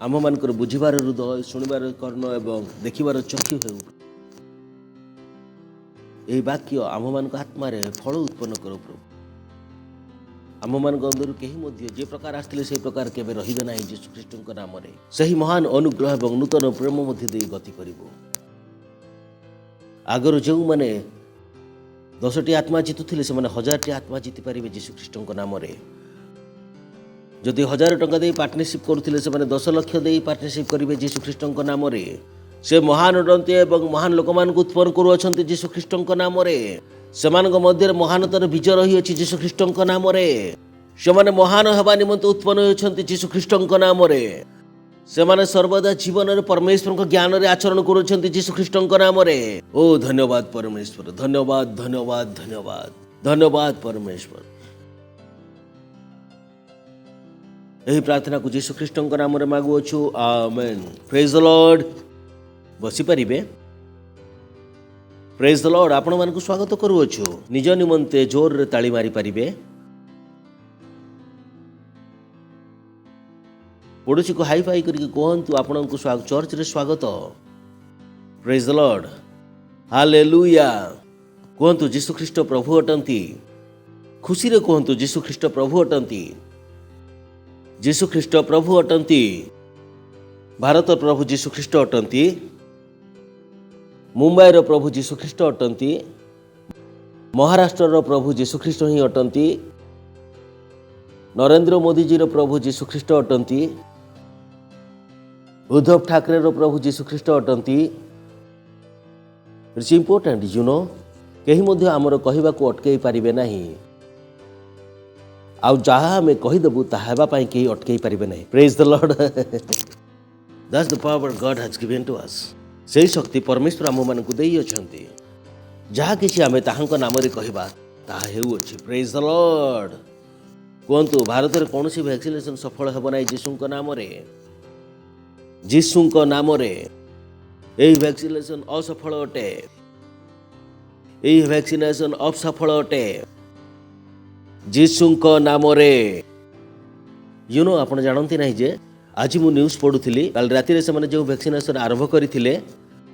Speaker 8: आम मानकर बुझिबार हृदय शुणिबार कर्ण एवं देखिबार चक्षु हेउ यही वाक्य आम मान आत्मा फल उत्पन्न करो प्रभु आम मान अंदर कहीं जे प्रकार आसते से प्रकार केवे रहिबे नाही यीशु ख्रीष्टଙ୍କ नाम रे सही महान अनुग्रह एवं नूतन प्रेम मध्य दे गति करिवो आगर जो माने 10टी आत्मा जीतुथिले से माने 1000टी आत्मा जीति पारिबे यीशु ख्रीष्टଙ୍କ नाम रे जदि 1000 टंका दे पार्टनरशिप करुथिले से माने 10 लाख दे पार्टनरशिप करिबे यीशु ख्रीष्टଙ୍କ नाम रे से महान दंते एवं महान लोक मान को उत्पन्न करू अछंती यीशु ख्रीष्टଙ୍କ नाम रे सेमानक मध्य महानतर बीज रही अछि यीशु ख्रीष्टଙ୍କ नाम रे सेमाने महान हेबा निमंत उत्पन्न होछंती यीशु ख्रीष्टଙ୍କ नाम रे सेमाने सर्वदा जीवन रे परमेश्वर को ज्ञान रे आचरण करूछंती यीशु ख्रीष्टଙ୍କ नाम रे ओ धन्यवाद परमेश्वर धन्यवाद परमेश्वर एही प्रार्थना को यीशु ख्रीष्टଙ୍କ नाम रे मागु अछु आमेन प्रेज द लॉर्ड बसी परिबे प्रेज द लॉर्ड आपण मान को स्वागत करूछु निज निमंते जोर रे ताली मारी परिबे पड़ोसी को हाई फाई करके कहतु आपण को चर्च रे स्वागत प्रेज द लॉर्ड हालेलुया कहतु जीशु ख्रीष्ट प्रभु अटंती। खुशी रे कहतु जीशु ख्रीष्ट प्रभु अटंती। जीशु ख्रीष्ट प्रभु अटंती। भारत प्रभु जीशु ख्रीष्ट अटंती। मुंबई रो प्रभु जीशु ख्रीष्ट अटंती। महाराष्ट्र रो प्रभु जीशु ख्रीष्ट ही अटंती। नरेंद्र मोदी जी रो प्रभु जीशु ख्रीष्ट अटंती। उद्धव ठाकरे रो प्रभु जीशु ख्रीष्ट अटंती। इट्स इंपोर्टेंट यू नो कहीं मध्य आमर कहवा को अटकई पारिबे नहीं आउ जहाँ आम कहीदेबू ताहा कहीं अटकई पारिबे नहीं। Praise the Lord. That's the power God has given to us. सही शक्ति परमेश्वर आम मानकु देई अछंती। जहाँ किछि आमे ताहांक नाम रे कहबा ताहा हेउछि। Praise the Lord. कहतु भारत में कौन सी वैक्सीनेशन सफल हेब ना जीशुंक नाम रे। जीशुंक नाम रे एही वैक्सीनेशन असफल अटे। एही वैक्सीनेशन असफल अटे जीशुंक नाम रे। यू नो आपण जानती नहीं जे आज मु न्यूज पढ़ुली कल राति से जो वैक्सीनेशन आरंभ करथिले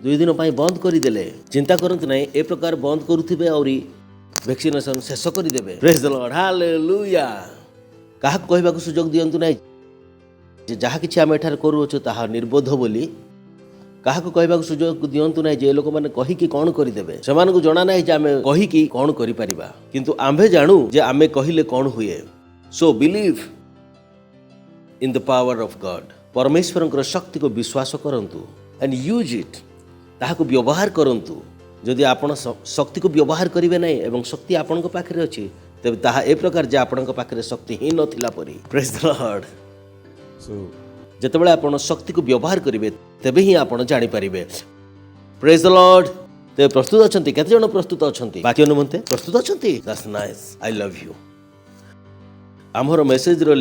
Speaker 8: 2 दिन पाई बंद करदेले। चिंता करंत नहीं ए प्रकार बंद करुथिबे और वैक्सीनेशन शेष करदेबे। Praise the Lord. हालेलुया। काहा कहबाक सुजोग दियंतु नहीं जे जहाँ किछि आम एठार करूछु ताहा निर्बोध बोली। काहा कहबाक सुजोग दियंतु नहीं जे लोक माने कहि कि कोन करिदेबे। सेमानकु जणा नाही जे आमे कहि कि कोन करि परिबा किंतु आम्भे जानू जे आमे कहिले कोन हुए। So believe in the power of God. परमेश्वरंकर शक्ति को विश्वास करंतु एंड यूज इट। ताहाको व्यवहार करंतु। जदि आपण शक्ति को व्यवहार करिवे नहीं एवं शक्ति आपणक पाखरे अछि तेबे ताहा ए प्रकार जे आपणक पाखरे शक्ति ही नथिला परी। Praise the Lord. सो जेतेबेले आपण शक्ति को व्यवहार करिवे तेबे ही आपण जानि परिबे। Praise the Lord. ते प्रस्तुत अछंती केते जण प्रस्तुत अछंती बाकी अनुमते प्रस्तुत अछंती। That's nice. I love you. हमर मेसेज रो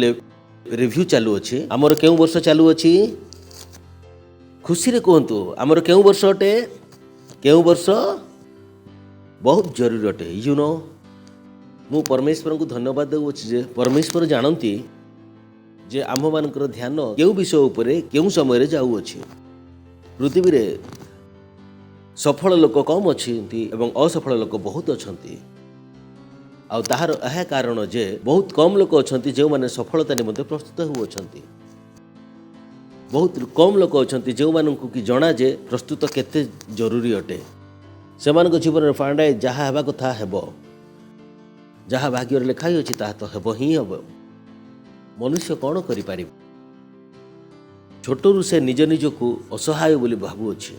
Speaker 8: रिव्यू चालू अछि। हमर केउ वर्ष चालू अछि खुशी रे कहंतु हमर केउ वर्ष अटे। केउ वर्ष बहुत जरूरी अटे। यू नो मु परमेश्वर को धन्यवाद देउछि जे परमेश्वर जानती जे आम मानकर ध्यान केउ विषय उपरे केउ समय रे जाउ अछि। पृथ्वी रे सफल लोक कम अछंती एवं असफल लोक बहुत अछंती। आ ताहार एहा कारण जे बहुत कम लोक अछंती जे माने सफलता निमंते प्रस्तुत हो अछंती। बहुत कम लोक अछंती जे मानकु कि जणा जे प्रस्तुत केते जरूरी अटे। सेमानक जीवन रे फांडाय जहा हेबा कथा हेबो। जहाँ भाग्य लिखाई अच्छी ताहा तो हेब ही हेब। मनुष्य कौन करि छोटरू से निज निज को असहाय बोली भाबुअछि।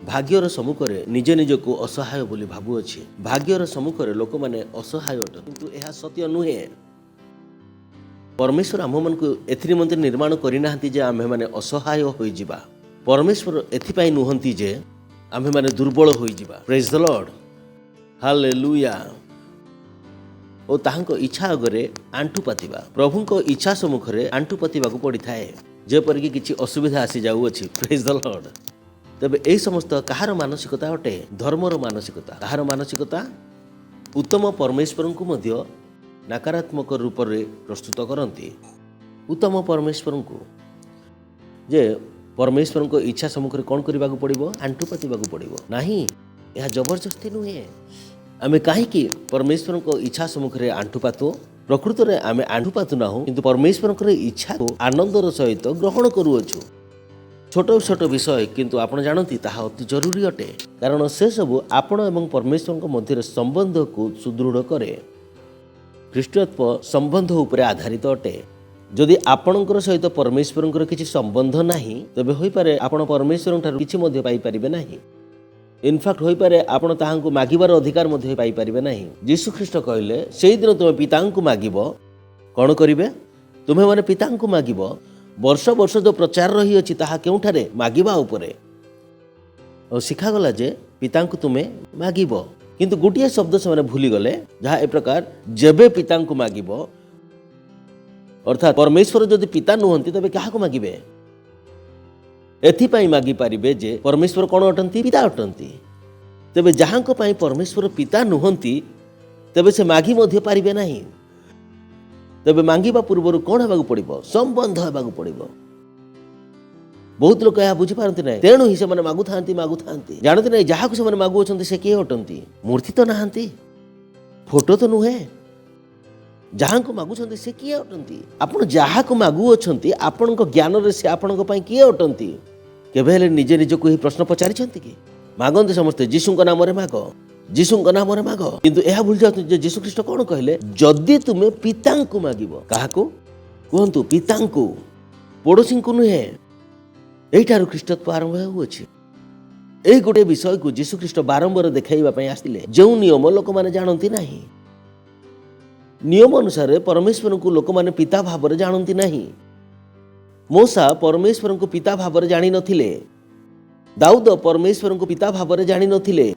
Speaker 8: भाग्यर सम्मुखें निज निज को असहाय बोली भाबुअछि। भाग्यर सम्मुखें लोक माने असहाय अट किंतु यह सत्य नुहे। परमेश्वर आम मन को एथि निमंते निर्माण करिनाहंती जे आम्हे माने असहाय होई जिबा। परमेश्वर एथिपाई नुहंती जे आम्हे माने दुर्बल होई जिबा। Praise the Lord. हालेलुया। और ताहांको इच्छा अगरे आंटू पातिबा। प्रभुंको इच्छा सम्मुखें आंटू पातिबाकू पड़ी थाए जेपरिक किछि असुविधा आसी जाउअछि। Praise the Lord. तबे एही समस्त कहार मानसिकता अटे धर्मर मानसिकता। कहार मानसिकता उत्तम परमेश्वर को मध्य नकारात्मक रूप रे प्रस्तुत करती। उत्तम परमेश्वर को जे परमेश्वर को इच्छा सम्मुखें कौन करने को पड़ो आंटू पातिबाकू पड़ो नाही। यह जबरदस्ती नुहे। आमे कहीं परमेश्वर को इच्छा सम्मुखें आंटू पातु। प्रकृत में आमे आंटू पातु ना किंतु परमेश्वर इच्छा को आनंदर सहित ग्रहण करुअछु। छोट छोट विषय किंतु आपण जानती ताहा अति जरूरी अटे कारण से सब आपण एवं परमेश्वर मध्य संबंध को सुदृढ़ करे। ख्रीष्टत्व संबंध उपरे आधारित अटे। जदि आपणकर सहित परमेश्वर किसी संबंध नहीं तेबे होई पारे आपण परमेश्वर ठारू किछि मध्य पाई परिबे नाही। इनफैक्ट होई पारे आपण ताहांकु मागिबार अधिकार मध्य पाई परिबे नाही। यीशु ख्रीष्ट कहले सेही दिन तुमे पितांकु मागिबो कोन करिवे। तुमे माने पितांकु मागिबो। वर्ष वर्ष जो प्रचार रही अछि ताहा केउठारे मागिबा उपरे और शिखा गला जे पितांकु तुमे मागिबो किंतु गोटिए शब्द से माने भूली गले जहाँ ए प्रकार जेबे पितांकु मागिबो अर्थात परमेश्वर जदि पिता नुहंती तबे काहाकु मागिबे। एथिपाई मागी पारिबे जे परमेश्वर कोन अटंती पिता अटंती। तेबे जहाँको पाई परमेश्वर पिता नुहंती तेबे से मागी मध्य पारिबे नाही। तेबे मांगिबा पूर्वरु कोन हेबाकु पड़िबो संबंध हेबाकु पड़िबो। बहुत लोक यह बुझीपारती ना, तेणु ही से मागु था जानते ना जहाँ से मागुंट से किए अटंती, मूर्ति तो नहांती, फोटो तो नुहे, जहाँ को मागुंट से किए अटंती, आपण जहाँ को मागुंट आपण ज्ञान रे से आपण किए अटंती, केवे निजे निजक ही प्रश्न पचारि कि मागंते समस्ते जीशु नाम माग, जीशु नाम माग, किंतु यह भूल जाते जीशु ख्रीष्ट कौन कहले, जदि तुमे पिता मागिब, क्या कहतु पिता पड़ोशी को नुहे, यहीठार ख्रीष्टत्व आरंभ होउछि। एही गोटे विषय को जीशु ख्रीष्ट बारंबार देखाइबा आसिले, जो नियम लोक माने जानती नहीं, नियम अनुसार परमेश्वर को लोक माने पिता भाव जानती नहीं। मूसा परमेश्वर को पिता भाव जानी नथिले, दाऊद परमेश्वर को पिता भाव जानी नथिले।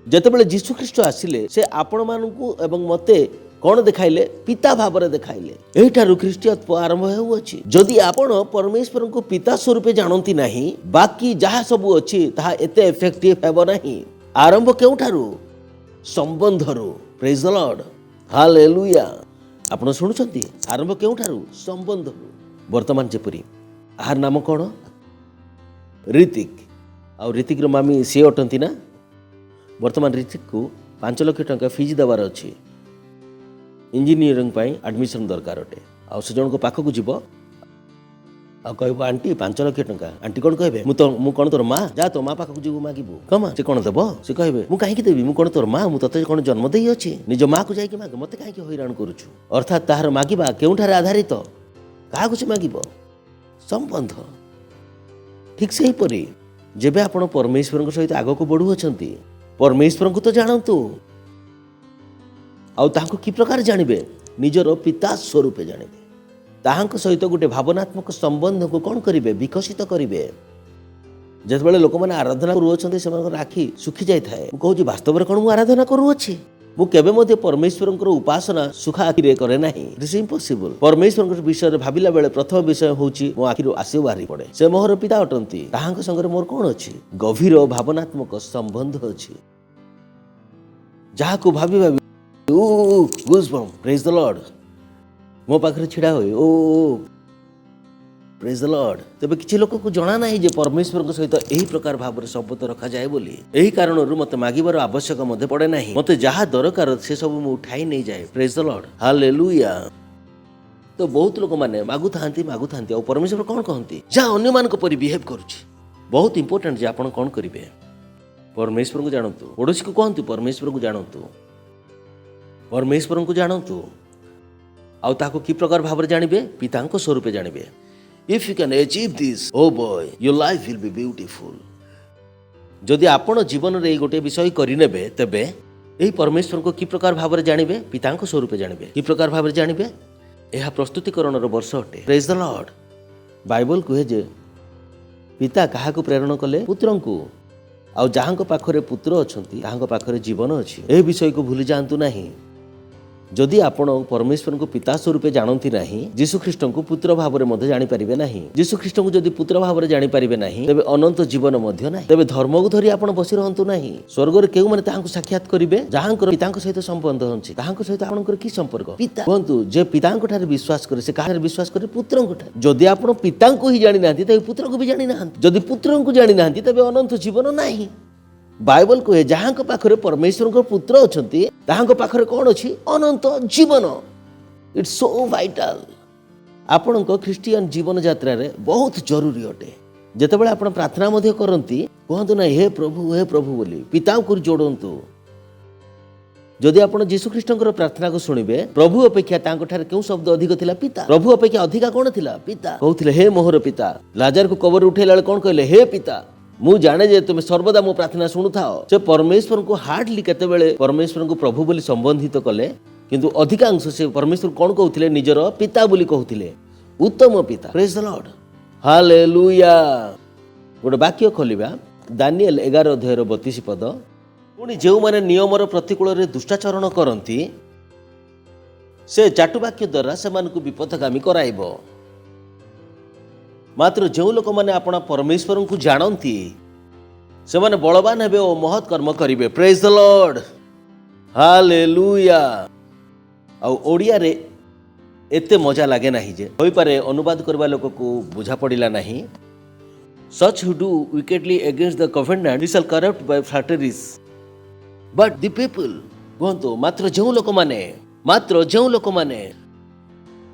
Speaker 8: जेतेबेले जीशु ख्रीष्ट आसिले से आपण मानकु एवं मते कौन देखाइले, पिता भाव देखाइले। एहीठारु ख्रीष्टियत्व आरंभ होउछि। जदि आपण परमेश्वर को पिता स्वरूप जानती नहीं, बाकी जहाँ सबू अच्छी ताहा एते इफेक्टिव हेबो नहीं। आरंभ केउठारु, संबंधरु। Praise the Lord, hallelujah. आपण सुनुछंती, आरंभ केउठारु, संबंधरु। वर्तमान जेपरी आहार नाम कौन, ऋतिक, आ ऋतिक रो मामी सी अटंती ना। वर्तमान ऋतिक को 5 लाख टंका फीस देवार अच्छी, इंजीनियरिंग एडमिशन दरकार अटे। आ से जन को पाख को जीव आ कह आंटी 5 लाख टंका, आंटी कौन कहे मु कौन तोर माँ, जा तो माँ पाख को जीव मागिबू कमा, से कौन देव, से कहे मुझे कहीं देवी, मु कौन तोर माँ, मु तते कौन जन्म दे अच्छी, निज माँ को जाकि माग, मत कहीं हैरान करुछु। अर्थात ताहार मागिबा केउठारे आधारित, क्या से मागिब, संबंध। ठीक से हीपरी जेबे आपण परमेश्वर सहित आग को बढ़ू अछंती, परमेश्वर को तो जानतु, आउ ताहाको कि प्रकार जानिबे, निजर पिता स्वरूप जानिबे। ताहाको सहित गोटे भावनात्मक संबंध को कौन करिवे, विकसित करिवे। जेतेबेले लोक माने आराधना करूछंती सेमानकर आखि सुखी जाय थाए, मु कहूची वास्तव रे कोन मु आराधना करूअछि, मु केबे मध्ये परमेश्वरंकर उपासना सुखा आखिरे करे नाही। It is impossible. परमेश्वरंकर विषय रे भाबिला बेले प्रथम विषय होउची मो आखिरो आसे बाहरी पड़े, से मोहर पिता अटंती, ताहाଙ୍କ संगे मोर कोन अछि, गभीर भावनात्मक संबंध अछि। जाहाको भाबी भाबी गूज़बम्प, प्रेज द लॉर्ड, मो पाखरे छिड़ा होई ओ प्रेज द लॉर्ड। तबे किछि लोक को जणा नाही जे परमेश्वर को सहित एही प्रकार भाव रे संबंध रखा जाय बोली। एही कारणरु मते मागिबार आवश्यक मते पड़े नाही, मते जहा दरकार से सब मु उठाई नै जाय। Praise the Lord, hallelujah. तो बहुत लोक माने मागु थांती आ परमेश्वर कोन कहंती, जा अन्य मान को परि बिहेव करूची। बहुत इंपोर्टेंट जे आपण कोन करिवे, परमेश्वर को जानतु, पड़ोसी को कहंतु परमेश्वर को जानतु, परमेश्वर को जानतु, आउ ताको कि प्रकार भाव जानिबे, पितांको स्वरूप जानिबे। If you can achieve this, oh boy, your life will be beautiful. जदि आपण जीवन रे गोटे विषय करिनेबे, तबे एही परमेश्वर को कि प्रकार भाव जानिबे, पितांको स्वरूप जानिबे। कि प्रकार भाव जानिबे, एहा प्रस्तुतिकरण रो वर्ष अटे। Praise the Lord. बाइबल कहे जे पिता काहाको प्रेरण कले, पुत्रंको, आउ जहाँको पाखरे पुत्र अछंती ताहाँको पाखरे जीवन अछि। एही विषय को भूली जांतु नाही। जदि आपण परमेश्वर को पिता स्वरूप जानती नहीं, जीशु ख्रीष्ट को पुत्र भाव में जानी पारिबे नहीं। जीशु ख्रीष्ट को जदि पुत्र भाव में जानी पारिबे नहीं, तबे अनंत जीवन मध्य नहीं। तबे धर्म को धरी आपण बसी रहंतु नहीं। स्वर्ग रे केउ माने ताहांको साक्षात करिवे, जहाँकर पितांको सहित संबंध अछि। ताहांको सहित आपणकर की संपर्क, पिता कहंतु जे पितांको ठारे विश्वास करे, से काहारे विश्वास करे, पुत्रंको ठारे। जदि आपण पितांको ही जानि नांती, तबे पुत्र को भी जानि नांती। जदि पुत्रंको जानि नांती, तबे अनंत जीवन नाही। बाइबल कहे जहाँ पाखरे परमेश्वर को पुत्र अछंती, ताहांको पाखरे कौन अछि, अनंत जीवन। It's so vital. आपण ख्रिस्टियन जीवन यात्रा रे बहुत जरूरी अटे। जेतेबेले आपण प्रार्थना मध्ये करंती, कहंतु ना हे प्रभु बोली पिता को जोड़ंतु। जदि आपण जीशु ख्रीष्टंकर प्रार्थना को सुनिबे, प्रभु अपेक्षा तांको ठारे केउ शब्द अधिक थिला, पिता। प्रभु अपेक्षा अधिका कोन थिला, पिता। कहउथिले हे मोहर पिता। लाजर को कबर उठेला बेले कोन कहले, हे पिता, मु जाने जे तुम सर्वदा मो प्रार्थना शुणु थाओ। से परमेश्वर को हार्डली केतेबेले परमेश्वर को प्रभु बोली संबंधित कले, किंतु अधिकांश से परमेश्वर कौन कहउथिले, निजर पिता बोली कहउथिले, उत्तम पिता। Praise the Lord, hallelujah. गोटे वाक्य खोलिबा, दानिएल 11 अध्याय 32 पद। पुणी जो माने नियमर प्रतिकूल रे दुष्टाचरण करंती, से चाटुवाक्य द्वारा सेमानकु विपथगामी कराइबो। मात्र जो लोक मैंने अपना परमेश्वर को जानती, से माने बलवान हेबे और महत् कर्म करिवे। Praise the Lord, hallelujah. आ ओडिया रे एते मजा लागे नाही जे होई पारे, अनुवाद करबा लोक को बुझा पड़िला नाही। Such who do wickedly against the covenant, he shall corrupt by flatteries. But the people, କୁହନ୍ତୁ ମାତ୍ର ଯେଉଁ ଲୋକମାନେ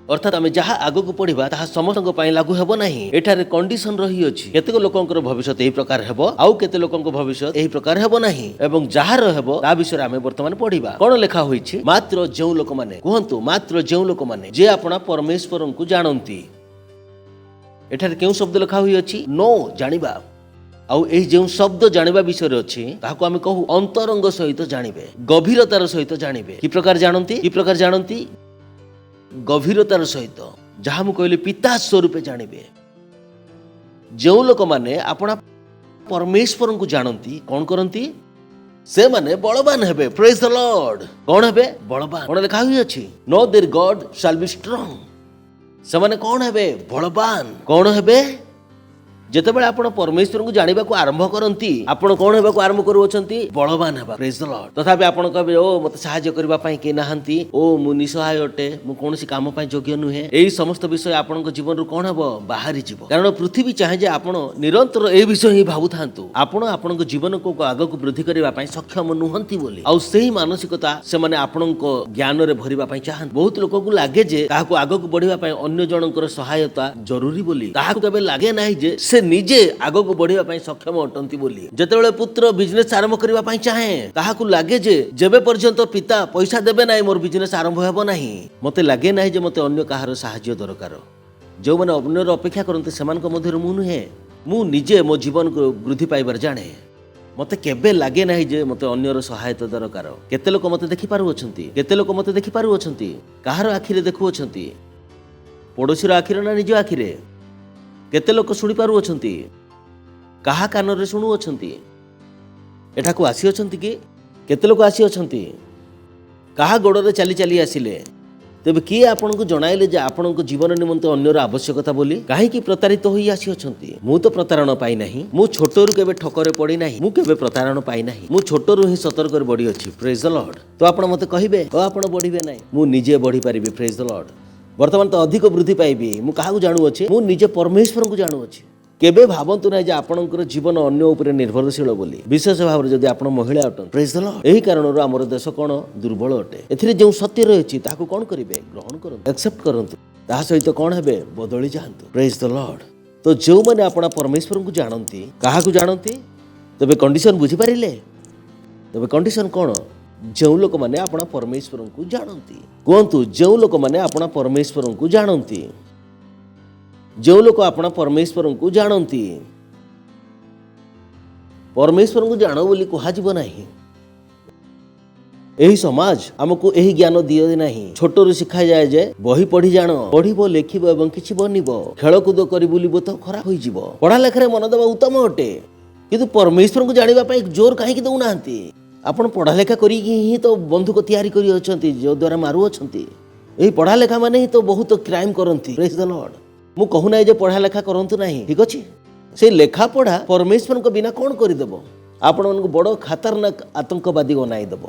Speaker 8: ଅର୍ଥାତ୍ ଆମେ ଯାହା ଆଗକୁ ପଢିବା ତାହା ସମସ୍ତଙ୍କ ପାଇଁ ଲାଗୁ ହେବ ନାହିଁ। ଏଠାରେ କଣ୍ଡିସନ ରହିଅଛି। କେତେକ ଲୋକଙ୍କର ଭବିଷ୍ୟତ ଏହି ପ୍ରକାର ହେବ, ଆଉ କେତେ ଲୋକଙ୍କ ଭବିଷ୍ୟତ ଏହି ପ୍ରକାର ହେବ ନାହିଁ। ଏବଂ ଯାହାର ହେବ ତା ବିଷୟରେ ଆମେ ବର୍ତ୍ତମାନ ପଢିବା। କଣ ଲେଖା ହୋଇଛି? ମାତ୍ର ଯେଉଁ ଲୋକମାନେ, କୁହନ୍ତୁ ମାତ୍ର ଯେଉଁ ଲୋକମାନେ ଯେ ଆପଣା ପରମେଶ୍ୱରଙ୍କୁ ଜାଣନ୍ତି। ଏଠାରେ କେଉଁ ଶବ୍ଦ ଲେଖା ହୋଇଅଛି? नो, ଜାଣିବା। ଆଉ ଏହି ଯେଉଁ ଶବ୍ଦ ଜାଣିବା ବିଷୟରେ ଅଛି ତାହାକୁ ଆମେ କହୁ ଅନ୍ତରଙ୍ଗ ସହିତ ଜାଣିବେ, ଗଭୀରତାର ସହିତ ଜାଣିବେ। କି ପ୍ରକାର ଜାଣନ୍ତି? ଗଭୀରତାର ସହିତ, ଯାହା ମୁଁ କହିଲି ପିତା ସ୍ୱରୂପେ ଜାଣିବେ। ଯେଉଁ ଲୋକମାନେ ଆପଣା ପରମେଶ୍ୱରଙ୍କୁ ଜାଣନ୍ତି, କଣ କରନ୍ତି? ସେମାନେ ବଳବାନ ହେବେ। ପ୍ରେଜ୍ ଦ ଲର୍ଡ। କଣ ହେବେ? ବଳବାନ। କଣ ଲେଖା ହୋଇଅଛି? No there God shall be strong। ସେମାନେ କଣ ହେବେ? ବଳବାନ। କଣ ହେବେ? ଯେତେବେଳେ ଆପଣ ପରମେଶ୍ୱରଙ୍କୁ ଜାଣିବାକୁ ଆରମ୍ଭ କରନ୍ତି, ଆପଣ କଣ ହେବାକୁ ଆରମ୍ଭ କରୁଅଛନ୍ତି? ବଳବାନ ହେବା। ପ୍ରେଜ୍ ଦ ଲର୍ଡ। ତଥାପି ଆପଣ କହିବେ, ଓ ମୋତେ ସାହାଯ୍ୟ କରିବା ପାଇଁ କେହି ନାହାନ୍ତି, ଓ ମୁଁ ନିଃସହାୟ ଅଟେ, ମୁଁ କୌଣସି କାମ ପାଇଁ ଯୋଗ୍ୟ ନୁହେଁ। ଏହି ସମସ୍ତ ବିଷୟ ଆପଣଙ୍କ ଜୀବନରୁ କଣ ହେବ? ବାହାରି ଯିବ। କାରଣ ପୃଥିବୀ ଚାହେଁ ଯେ ଆପଣ ନିରନ୍ତର ଏହି ବିଷୟ ହିଁ ଭାବୁଥାନ୍ତୁ। ଆପଣ ଆପଣଙ୍କ ଜୀବନକୁ ଆଗକୁ ବୃଦ୍ଧି କରିବା ପାଇଁ ସକ୍ଷମ ନୁହନ୍ତି ବୋଲି। ଆଉ ସେହି ମାନସିକତା ସେମାନେ ଆପଣଙ୍କ ଜ୍ଞାନରେ ଭରିବା ପାଇଁ ଚାହାନ୍ତି। ବହୁତ ଲୋକଙ୍କୁ ଲାଗେ ଯେ କାହାକୁ ଆଗକୁ ବଢିବା ପାଇଁ ଅନ୍ୟ ଜଣଙ୍କର ସହାୟତା ଜରୁରୀ ବୋଲି। କାହାକୁ କେବେ ଲାଗେ ନାହିଁ ଯେ ସେ ନିଜେ ଆଗକୁ ବଢିବା ପାଇଁ ସକ୍ଷମ ଅଟନ୍ତି ବୋଲି। ଯେତେବେଳେ ପୁତ୍ର ବିଜନେସ ଆରମ୍ଭ କରିବା ପାଇଁ ଚାହେଁ, ତାହାକୁ ଲାଗେ ଯେ ଯେବେ ପର୍ଯ୍ୟନ୍ତ ପିତା ପଇସା ଦେବେ ନାହିଁ ମୋର ବିଜନେସ ଆରମ୍ଭ ହେବ ନାହିଁ। ମତେ ଲାଗେ ନାହିଁ ଯେ ମତେ ଅନ୍ୟ କାହାର ସାହାଯ୍ୟ ଦରକାର। ଯେଉଁମାନେ ଅନ୍ୟର ଅପେକ୍ଷା କରନ୍ତି ସେମାନଙ୍କ ମଧ୍ୟରୁ ମୁଁ ନୁହେଁ। ମୁଁ ନିଜେ ମୋ ଜୀବନକୁ ବୃଦ୍ଧି ପାଇବାର ଜାଣେ। ମତେ କେବେ ଲାଗେ ନାହିଁ ଯେ ମତେ ଅନ୍ୟର ସହାୟତା ଦରକାର। କେତେ ଲୋକ ମତେ ଦେଖିପାରୁଅଛନ୍ତି? କାହାର ଆଖିରେ ଦେଖୁଅଛନ୍ତି? ପଡ଼ୋଶୀର ଆଖିରେ ନା ନିଜ ଆଖିରେ? କେତେ ଲୋକ ଶୁଣି ପାରୁଅଛନ୍ତି? କାହା କାନରେ ଶୁଣୁଅଛନ୍ତି? ଏଠାକୁ ଆସିଅଛନ୍ତି କି? କେତେ ଲୋକ ଆସିଅଛନ୍ତି? କାହା ଗୋଡ଼ରେ ଚାଲି ଚାଲି ଆସିଲେ? ତେବେ କିଏ ଆପଣଙ୍କୁ ଜଣାଇଲେ ଯେ ଆପଣଙ୍କ ଜୀବନ ନିମନ୍ତେ ଅନ୍ୟର ଆବଶ୍ୟକତା ବୋଲି? କାହିଁକି ପ୍ରତାରିତ ହୋଇ ଆସିଅଛନ୍ତି? ମୁଁ ତ ପ୍ରତାରଣ ପାଇ ନାହିଁ। ମୁଁ ଛୋଟରୁ କେବେ ଠକରେ ପଡ଼ି ନାହିଁ। ମୁଁ କେବେ ପ୍ରତାରଣ ପାଇ ନାହିଁ। ମୁଁ ଛୋଟରୁ ହିଁ ସତର୍କରେ ବଢ଼ିଅଛି। ପ୍ରେଜ୍ ଦ ଲର୍ଡ। ତ ଆପଣ ମୋତେ କହିବେ, ଆପଣ ବଢ଼ିବେ ନାହିଁ। ମୁଁ ନିଜେ ବଢ଼ିପାରିବି। ପ୍ରେଜ୍ ଦ ଲର୍ଡ। ବର୍ତ୍ତମାନ ତ ଅଧିକ ବୃଦ୍ଧି ପାଇବି। ମୁଁ କାହାକୁ ଜାଣୁଅଛି? ମୁଁ ନିଜେ ପରମେଶ୍ୱରଙ୍କୁ ଜାଣୁଅଛି। କେବେ ଭାବନ୍ତୁ ନାହିଁ ଯେ ଆପଣଙ୍କର ଜୀବନ ଅନ୍ୟ ଉପରେ ନିର୍ଭରଶୀଳ ବୋଲି। ବିଶେଷ ଭାବରେ ଯଦି ଆପଣ ମହିଳା ଅଟନ୍ତି। ପ୍ରେଜ୍ ଦ ଲର୍ଡ। ଏହି କାରଣରୁ ଆମର ଦେଶ କ'ଣ ଦୁର୍ବଳ ଅଟେ। ଏଥିରେ ଯେଉଁ ସତ୍ୟ ରହିଛି ତାହାକୁ କ'ଣ କରିବେ? ଗ୍ରହଣ କରନ୍ତୁ, ଆକ୍ସେପ୍ଟ କରନ୍ତୁ। ତାହା ସହିତ କ'ଣ ହେବେ? ବଦଳି ଯାଆନ୍ତୁ। ପ୍ରେଜ୍ ଦ ଲର୍ଡ। ତ ଯେଉଁମାନେ ଆପଣ ପରମେଶ୍ୱରଙ୍କୁ ଜାଣନ୍ତି, କାହାକୁ ଜାଣନ୍ତି? ତେବେ କଣ୍ଡିସନ ବୁଝିପାରିଲେ? ତେବେ କଣ୍ଡିସନ କ'ଣ? ଯେଉଁ ଲୋକମାନେ ଆପଣ ପରମେଶ୍ୱରଙ୍କୁ ଜାଣନ୍ତି। କୁହନ୍ତୁ, ଯେଉଁ ଲୋକମାନେ ଆପଣ ପରମେଶ୍ୱରଙ୍କୁ ଜାଣନ୍ତି। ଯେଉଁ ଲୋକ ଆପଣ ପରମେଶ୍ୱରଙ୍କୁ ଜାଣନ୍ତି। ପରମେଶ୍ୱରଙ୍କୁ ଜାଣ ବୋଲି କୁହାଯିବ ନାହିଁ। ଏହି ସମାଜ ଆମକୁ ଏହି ଜ୍ଞାନ ଦିଏ ନାହିଁ। ଛୋଟରୁ ଶିଖାଯାଏ ଯେ ବହି ପଢି ଜାଣ, ପଢିବ, ଲେଖିବ ଏବଂ କିଛି ବନିବ। ଖେଳକୁଦ କରି ବୁଲିବ ତ ଖରାପ ହୋଇଯିବ। ପଢା ଲେଖାରେ ମନ ଦେବା ଉତ୍ତମ ଅଟେ, କିନ୍ତୁ ପରମେଶ୍ୱରଙ୍କୁ ଜାଣିବା ପାଇଁ ଜୋର କାହିଁକି ଦେଉନାହାନ୍ତି? ଆପଣ ପଢ଼ାଲେଖା କରିକି ହିଁ ତ ବନ୍ଧୁକ ତିଆରି କରିଅଛନ୍ତି, ଯଦ୍ୱାରା ମାରୁଅଛନ୍ତି। ଏହି ପଢ଼ାଲେଖା ମାନେ ହିଁ ତ ବହୁତ କ୍ରାଇମ୍ କରନ୍ତି। ପ୍ରେଜ୍ ଦ ଲର୍ଡ। ମୁଁ କହୁନାହିଁ ଯେ ପଢ଼ାଲେଖା କରନ୍ତୁ ନାହିଁ, ଠିକ୍ ଅଛି। ସେଇ ଲେଖା ପଢ଼ା ପରମେଶ୍ୱରଙ୍କ ବିନା କ'ଣ କରିଦେବ? ଆପଣମାନଙ୍କୁ ବଡ଼ ଖତରନାକ ଆତଙ୍କବାଦୀ ବନାଇଦେବ।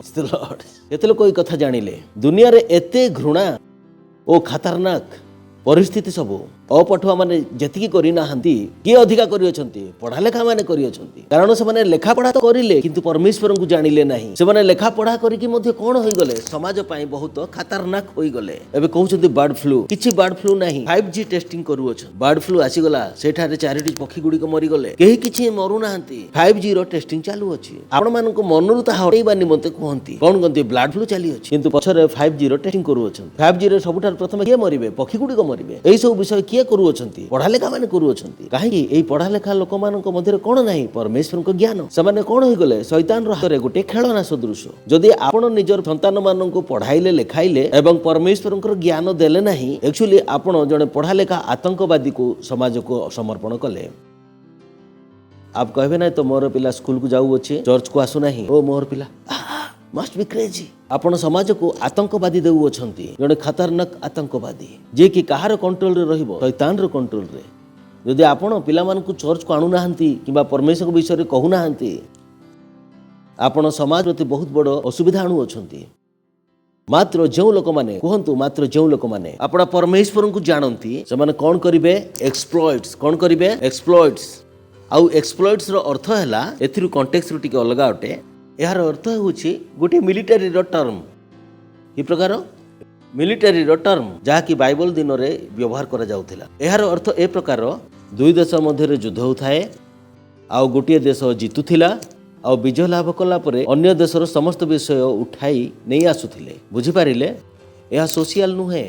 Speaker 8: କେତେ ଲୋକ ଏଇ କଥା ଜାଣିଲେ? ଦୁନିଆରେ ଏତେ ଘୃଣା ଓ ଖତରନାକ ପରିସ୍ଥିତି ସବୁ ଅପଠୁଆ ମାନେ ଯେତିକି କରିନାହାନ୍ତି, କିଏ ଅଧିକା କରିଅଛନ୍ତି? ପଢ଼ାଲେଖା ମାନେ କରିଅଛନ୍ତି। କାରଣ ସେମାନେ ଲେଖାପଢ଼ା ତ କରିଲେ, କିନ୍ତୁ ପରମେଶ୍ୱରଙ୍କୁ ଜାଣିଲେ ନାହିଁ। ସେମାନେ ଲେଖାପଢ଼ା କରିକି ମଧ୍ୟ କ'ଣ ହୋଇଗଲେ? ସମାଜ ପାଇଁ ବହୁତ ଖତରନାକ ହୋଇଗଲେ। ଏବେ କହୁଛନ୍ତି ବାର୍ଡ ଫ୍ଲୁ। କିଛି ବାର୍ଡ ଫ୍ଲୁ ନାହିଁ। 5G ଟେଷ୍ଟିଂ କରୁଅଛନ୍ତି। ବାର୍ଡ ଫ୍ଲୁ ଆସିଗଲା, ସେଠାରେ 4ଟି ପକ୍ଷୀ ଗୁଡ଼ିକ ମରିଗଲେ। କେହି କିଛି ମରୁନାହାନ୍ତି। 5G ର ଟେଷ୍ଟିଂ ଚାଲୁଅଛି। ଆପଣମାନଙ୍କୁ ମନରୁ ତାହା ହଟେଇବା ନିମନ୍ତେ କୁହନ୍ତି। କ'ଣ କହନ୍ତି? ବ୍ଲାଡ ଫ୍ଲୁ ଚାଲିଅଛି, କିନ୍ତୁ ପଛରେ 5G ର ଟେଷ୍ଟିଂ କରୁଅଛନ୍ତି। 5G ରେ ସବୁଠାରୁ ପ୍ରଥମେ କିଏ ମରିବେ? ପକ୍ଷୀ ଗୁଡ଼ିକ ମରିବେ। ଏହି ସବୁ ବିଷୟ କିଏ କରୁଅଛନ୍ତି? ପଢ଼ାଲେଖା ମାନେ କରୁଅଛନ୍ତି। କାହିଁକି? ଏହି ପଢ଼ାଲେଖା ଲୋକମାନଙ୍କ ମଧ୍ୟରେ କ'ଣ ନାହିଁ? ପରମେଶ୍ୱରଙ୍କ ଜ୍ଞାନ। ସେମାନେ କ'ଣ ହୋଇଗଲେ? ଶୈତାନର ହାତରେ ଗୋଟେ ଖେଳନା ସଦୃଶ। ଯଦି ଆପଣ ନିଜର ସନ୍ତାନମାନଙ୍କୁ ପଢ଼ାଇଲେ, ଲେଖାଇଲେ ଏବଂ ପରମେଶ୍ୱରଙ୍କର ଜ୍ଞାନ ଦେଲେ ନାହିଁ, ଆକ୍ଚୁଆଲି ଆପଣ ଜଣେ ପଢ଼ାଲେଖା ଆତଙ୍କବାଦୀକୁ ସମାଜକୁ ସମର୍ପଣ କଲେ। आप कहबे ना तो मोर पिला स्कूल को जाऊँचे, चर्च को आसु नहीं, ओ मोर पिला मस्ट बी क्रेजी। आपण समाज को आतंकवादी देउछंती, जने खतरनाक आतंकवादी जे कि कहार कंट्रोल रे रहिबो? शैतान रो कंट्रोल रे। यदि आपण पिला मान को चर्च को आनु नाहंती किबा परमेश्वर के विषय रे कहू नाहंती, आपण समाज प्रति बहुत बड़ असुविधा आनु अछंती। मात्र जो लोक माने कहंतु, मात्र जो लोक माने आपण परमेश्वर को जानंती, से माने कोन करिवे? एक्सप्लॉइट्स। कोन करिवे? एक्सप्लॉइट्स। आउ एक्सप्लॉइट्स रो अर्थ हैला एथिरु कॉन्टेक्स्ट रु टिके अलगा अटे। यार अर्थ होछि गोटे मिलिटरी रो टर्म कि प्रकार मिलिटरी रो टर्म जहा कि बाइबल दिन रे व्यवहार करा जाउथिला। यार अर्थ ए प्रकार दुई देश मध्य रे युद्ध होथाए आउ गोटे देश जीतुथिला आउ विजय लाभ कला परे अन्य देशर समस्त विषय उठाई नहीं आसुथिले। बुझी पारिले यह सोशियल नुहे,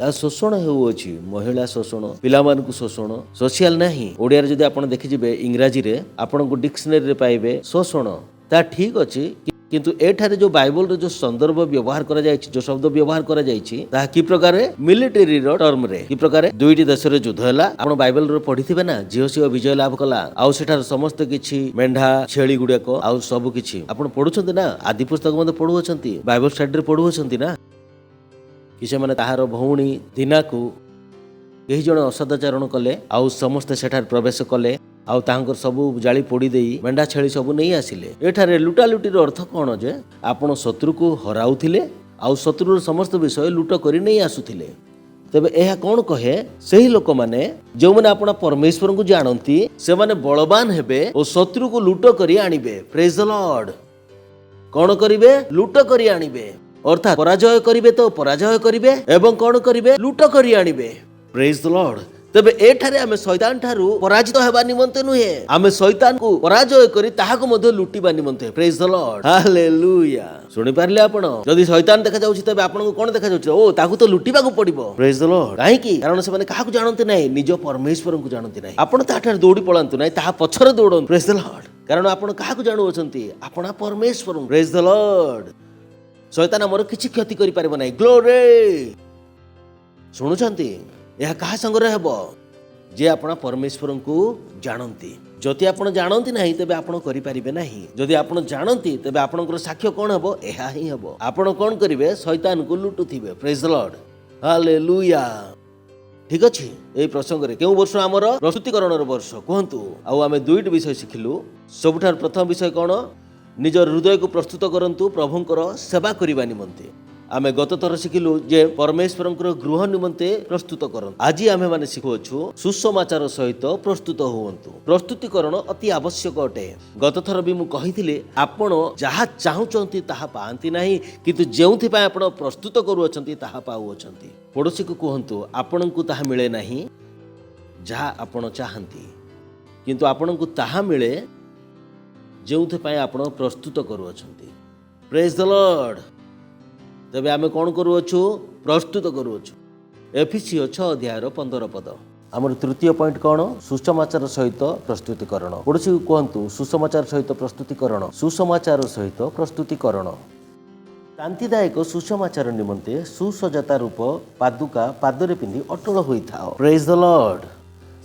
Speaker 8: यह शोषण होउछि, महिला शोषण, पिलामानकु शोषण सोशियल नाही। ओडिया रे जदि आपण देखि जिवे इंग्रजी रे आपण को डिक्शनरी रे पाइबे शोषण ता ठीक अछि, किंतु एठारे जो बाइबल रे जो संदर्भ व्यवहार करा जायछि, जो शब्द व्यवहार करा जायछि ता कि प्रकार मिलिटरी रो टर्म रे कि प्रकार दुईटी देश रे युद्ध होला। आपण बाइबल रे पढिथिबे ना जियोसियो विजय लाभ कला आउ सेठार समस्त किछि मेंढा छेଳି गुडको आउ सब किछि आपण पढुछन्ती ना, आदि पुस्तक मध्ये पढुछन्ती, बाइबल स्टडी रे पढुछन्ती ना कि से माने ताहार भौणी दिनाकू केही जण असदाचरण कले आउ समस्त सेठार प्रवेश कले आउ तांकर सबु जाली पोड़ी देई मेंढा छेଳି सबु नहीं आसिले। एठारे लुटालुटीर अर्थ कौन जे आपण शत्रु को हराउथिले आउ शत्रुर समस्त विषय लुट करी नहीं आसुथिले। तेबे एहा कौन कहे सही लोक माने जो माने आपण परमेश्वर को जानती से माने बलवान हेबे और शत्रु को लुट करी आनिबे। Praise the Lord. कौन करिवे? लुट करी आनिबे, अर्थात पराजय करिवे तो पराजय करिवे एवं कौन करिवे? लुट करी आनिबे। Praise the Lord. तेबे एठारे आमे शैतान ठारू पराजित हेबा निमंते नुहे, आमे शैतान को पराजय करी ताहाको मध्ये लुटिबा निमंते। Praise the Lord. हालेलुया। सुनि पारले आपण जदि शैतान देखा जाउछि तबे आपनको कोन देखा जाउछि? ओ ताकू तो लुटिबा को पड़िबो। Praise the Lord. काहे कि कारण से माने काहाकू जानते नै, निज परमेश्वर को जानते नै। आपण ताठार दौड़ी पळांतु नै, ताहा पछरे दौड़न। Praise the Lord. कारण आपण काहाकू जानु अछंती? आपण परमेश्वर। Praise the Lord. शैतान हमर किछि क्षति करि पारिबो नै। ग्लोरी। सुनुछंती यह कहा संगे हेब जे आपण परमेश्वर को जानती। जदि आपण जानती नहीं तेबे आपण करि परिबे नहीं, जदि आपण जानती तेबे आपणकर साक्ष्य कोन हेबो? एहा ही हेबो। आपण कोन करिवे? शैतान को लुटुथिबे। Praise the Lord. हालेलुया। ठीक अछि। एई प्रसंग रे केउ वर्ष हमर प्रस्तुतिकरणर वर्ष कहंतु आउ आमे दुईट विषय शिखिलु। सबठार प्रथम विषय कोन? निज हृदय को प्रस्तुत करंतु प्रभुंकर सेवा करिबा निमंते। आमे गत थर शिखिलु जे परमेश्वर गृह निमंते प्रस्तुत करंतु। आज आमे माने शिखुछु सुसमाचार सहित प्रस्तुत होवंतु। प्रस्तुतिकरण अति आवश्यक अटे। गत थर भी मु कहिथिले आपण जहा चाहुचंती ताहा पांती नाही, किंतु जेउथि पय आपण प्रस्तुत करूअछंती ताहा पाउअछंती। पड़ोसी को कहंतु आपणंकु ताहा मिले नाही जहा आपण चाहंती, किंतु आपणंकु ताहा मिले जेउथि पय आपण प्रस्तुत करूअछंती। Praise the Lord. तेबे आमे कोन करूअछु? प्रस्तुत करूअछु। एफिसियो 6 अध्याय 15 पद। हमर तृतीय पॉइंट कोन? सुसमाचार सहित प्रस्तुतिकरण। पड़ोसी कहंतु सुसमाचार सहित प्रस्तुतिकरण। सुसमाचार सहित प्रस्तुतिकरण। शांतिदायक सुसमाचार निमंते सुसज्जता रूप पादुका पादरे पिंधि अटल होइथाओ। Praise the Lord.